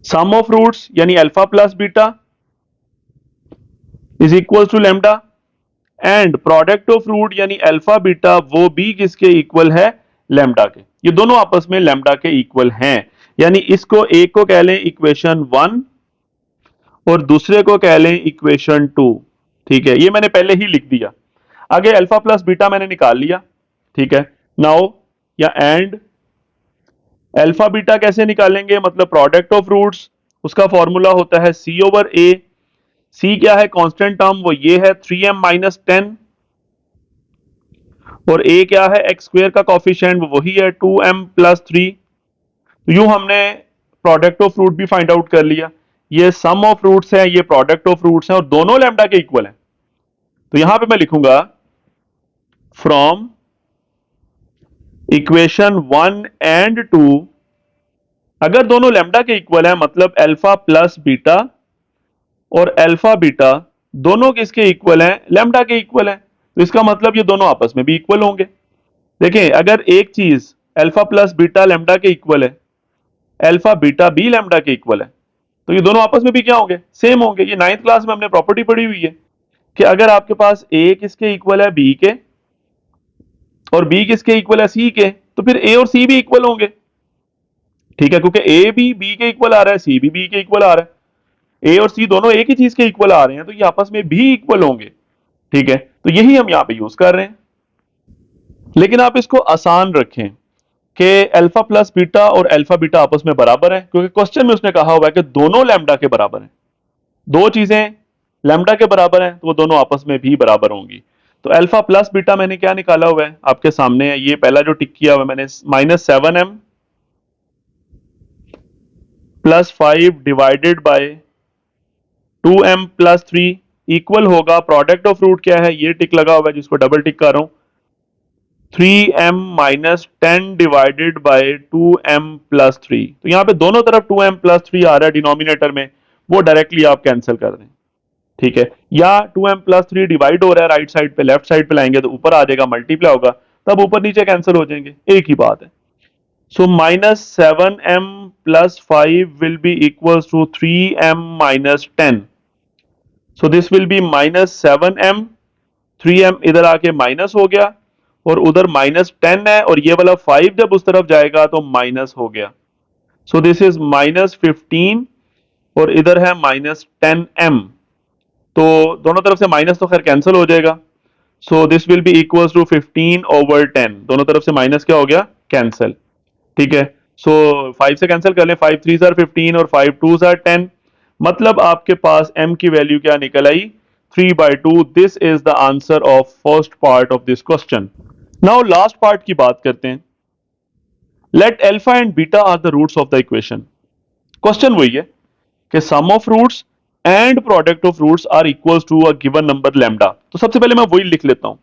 सम ऑफ रूट्स यानी alpha plus beta is equal to lambda, and product of root यानी अल्फा बीटा वो भी किसके इक्वल है, लैम्डा के। ये दोनों आपस में लैम्डा के इक्वल हैं, यानी इसको एक को कह लें इक्वेशन 1 और दूसरे को कह लें इक्वेशन 2। ठीक है, ये मैंने पहले ही लिख दिया। आगे अल्फा प्लस बीटा मैंने निकाल लिया। ठीक है, नाउ या एंड अल्फा बीटा कैसे निकालेंगे, मतलब प्रोडक्ट ऑफ रूट्स, उसका फॉर्मूला होता है c/a। c क्या है, कांस्टेंट टर्म, वो ये है 3m-10, और a क्या है, एक्स स्क्वायर का कॉफिशिएंट, वो वही है 2m+3। तो यूं हमने प्रोडक्ट ऑफ रूट भी फाइंड आउट कर लिया। ये सम ऑफ रूट्स है, ये प्रोडक्ट ऑफ रूट्स है, और दोनों लैम्डा के इक्वल है। तो यहां पे मैं लिखूंगा फ्रॉम इक्वेशन 1 एंड 2, अगर दोनों लैम्डा के इक्वल है मतलब अल्फा प्लस बीटा और अल्फा बीटा दोनों किसके इक्वल हैं, लैम्डा के इक्वल हैं, तो इसका मतलब ये दोनों आपस में भी इक्वल होंगे। देखें, अगर एक चीज अल्फा प्लस बीटा लैम्डा के इक्वल है, अल्फा बीटा भी लैम्डा के इक्वल है, तो ये दोनों आपस में भी क्या होंगे, सेम होंगे। ये 9th क्लास में हमने प्रॉपर्टी पढ़ी हुई है कि अगर आपके पास ए किसके इक्वल है, बी के, और बी किसके इक्वल है, सी के, तो फिर ए और सी भी इक्वल होंगे। ठीक है, क्योंकि ए भी बी के इक्वल आ रहा है, सी भी बी के इक्वल आ रहा है, ए और सी दोनों एक ही चीज के इक्वल आ रहे हैं, तो ये आपस में भी इक्वल होंगे। ठीक है, तो यही हम यहां पे यूज कर रहे हैं। लेकिन आप इसको आसान रखें कि अल्फा प्लस बीटा और अल्फा बीटा आपस में बराबर है, क्योंकि क्वेश्चन में उसने कहा हुआ है कि दोनों लैम्डा के बराबर हैं। दो चीजें लैम्डा के बराबर हैं तो वो दोनों आपस में भी बराबर होंगी। तो अल्फा प्लस बीटा मैंने क्या निकाला हुआ है, आपके सामने है, ये पहला जो टिक किया हुआ है मैंने, -7m+5 divided by 2m+3 equal होगा, प्रोडक्ट ऑफ रूट क्या है, ये टिक लगा हुआ है जिसको डबल टिक कर रहा हूं, 3m-10 डिवाइडेड बाय 2m+3। तो यहां पे दोनों तरफ 2m+3 आ रहा है डिनोमिनेटर में, वो डायरेक्टली आप कैंसिल कर दें। ठीक है, या 2m+3 डिवाइड हो रहा है राइट साइड पे, लेफ्ट साइड पे लाएंगे तो ऊपर आ जाएगा, मल्टीप्लाई होगा, तब ऊपर नीचे कैंसिल हो जाएंगे, एक ही बात है। So -7m+5 will be equals to 3m-10। So this will be -7m, 3m इधर आके माइनस हो गया, और उधर -10 है, और ये वाला 5 जब उस तरफ जाएगा तो माइनस हो गया। सो दिस इज -15, और इधर है -10m, तो दोनों तरफ से माइनस तो खैर कैंसिल हो जाएगा। So this will be equals to 15/10, दोनों तरफ से माइनस क्या हो गया, कैंसिल। ठीक है, सो 5 से कैंसिल कर लें, 5 3 आर 15 और 5 2 आर 10, मतलब आपके पास m की वैल्यू क्या निकल आई, 3/2। This is the answer of first part of this question. Now last part की बात करते हैं। Let alpha and beta are the roots of the equation. Question वही है कि sum of roots and product of roots are equals to a given number lambda. तो सबसे पहले मैं वही लिख लेता हूं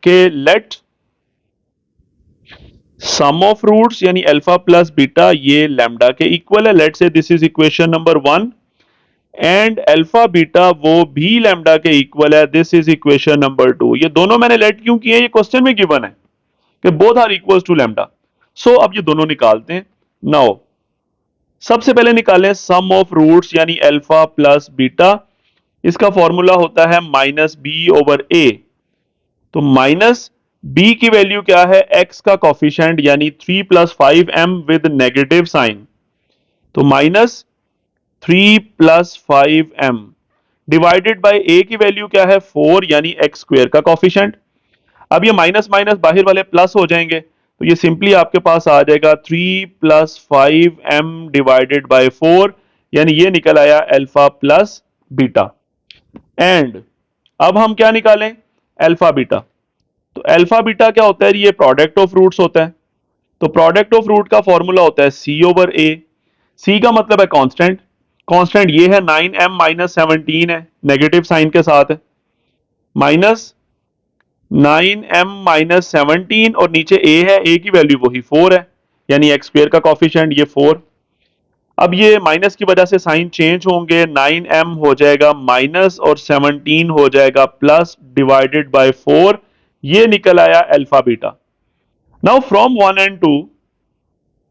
कि लेट सम ऑफ रूट्स यानी अल्फा प्लस बीटा ये लैम्डा के इक्वल है, लेट से this is equation number 1, and alpha beta वो भी लैम्डा के इक्वल है, दिस इज इक्वेशन नंबर 2। ये दोनों मैंने लेट क्यों किए, ये क्वेश्चन में गिवन है कि both are equals to lambda. So अब ये दोनों निकालते हैं। नाउ सबसे पहले निकालें सम ऑफ रूट्स यानी अल्फा प्लस बीटा, इसका फॉर्मूला होता है -b/a। तो b की वैल्यू क्या है, x का कॉफिशेंट यानी 3 plus 5m with negative sign, तो minus 3 plus 5m divided by a की वैल्यू क्या है 4 यानी x स्क्वायर का कॉफिशेंट। अब ये माइनस माइनस बाहर वाले प्लस हो जाएंगे, तो ये सिंपली आपके पास आ जाएगा 3 प्लस 5m डिवाइडेड बाय 4 यानी ये निकल आया अल्फा प्लस बीटा। एंड अब हम क्या निकालें, अल्फा बीटा। तो अल्फा बीटा क्या होता है, ये प्रोडक्ट ऑफ रूट्स होता है। तो प्रोडक्ट ऑफ रूट का फॉर्मूला होता है सी ओवर ए। सी का मतलब है कांस्टेंट, कांस्टेंट ये है 9m माइनस 17 है, नेगेटिव साइन के साथ है, माइनस 9m माइनस 17 और नीचे a है, a की वैल्यू वही 4 है यानी एक्स स्क्वायर का कॉफिशेंट ये 4। अब ये माइनस की वजह से साइन चेंज होंगे, 9m हो जाएगा माइनस और 17 हो जाएगा प्लस डिवाइडेड बाय 4, ये निकल आया alpha beta. Now from 1 and 2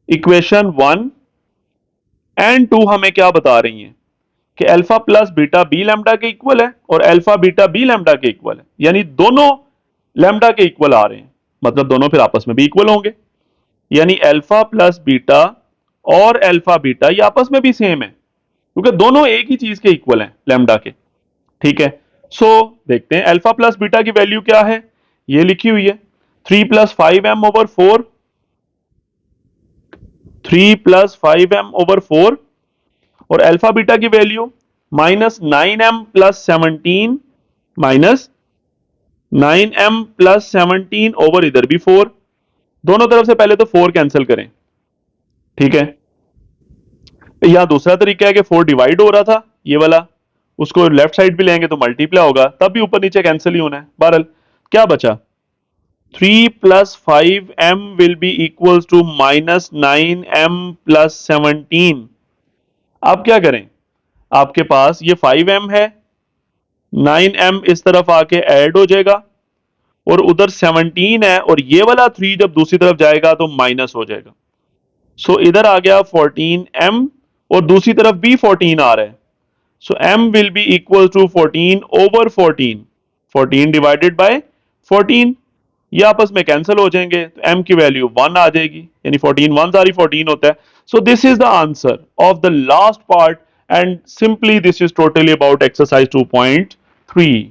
equation 1 and 2 हमें क्या बता रही हैं कि अल्फा प्लस बीटा बी लैम्डा के इक्वल है और अल्फा बीटा बी लैम्डा के इक्वल है, यानी दोनों लैम्डा के इक्वल आ रहे हैं, मतलब दोनों फिर आपस में भी इक्वल होंगे, यानी अल्फा प्लस बीटा और अल्फा बीटा ये आपस में भी सेम है क्योंकि दोनों एक ही चीज के इक्वल हैं लैम्डा के। ठीक है, सो देखते हैं अल्फा प्लस बीटा की वैल्यू क्या है, ये लिखी हुई है 3 plus 5m over 4, 3 plus 5m over 4 और अल्फा बीटा की value minus 9m plus 17 minus 9m plus 17 over इधर भी 4, दोनों तरफ से पहले तो 4 कैंसिल करें। ठीक है, या दूसरा तरीका है कि 4 डिवाइड हो रहा था ये वाला, उसको लेफ्ट साइड भी लेंगे तो मल्टीप्लाई होगा, तब भी ऊपर नीचे कैंसिल ही होना है। बहरहाल क्या बचा, 3 plus 5m will be equals to minus 9m plus 17। अब क्या करें, आपके पास ये 5m है, 9m इस तरफ आके ऐड हो जाएगा और उधर 17 है और ये वाला 3 जब दूसरी तरफ जाएगा तो माइनस हो जाएगा। सो इधर आ गया 14m और दूसरी तरफ भी 14 आ रहा है, so m will be equal to 14 over 14, 14 divided by 14, ये आपस में कैंसिल हो जाएंगे तो m की वैल्यू 1 आ जाएगी, यानी 14 1 सारी 14 होता है। सो this is the answer of the last part and simply this is totally about exercise 2.3।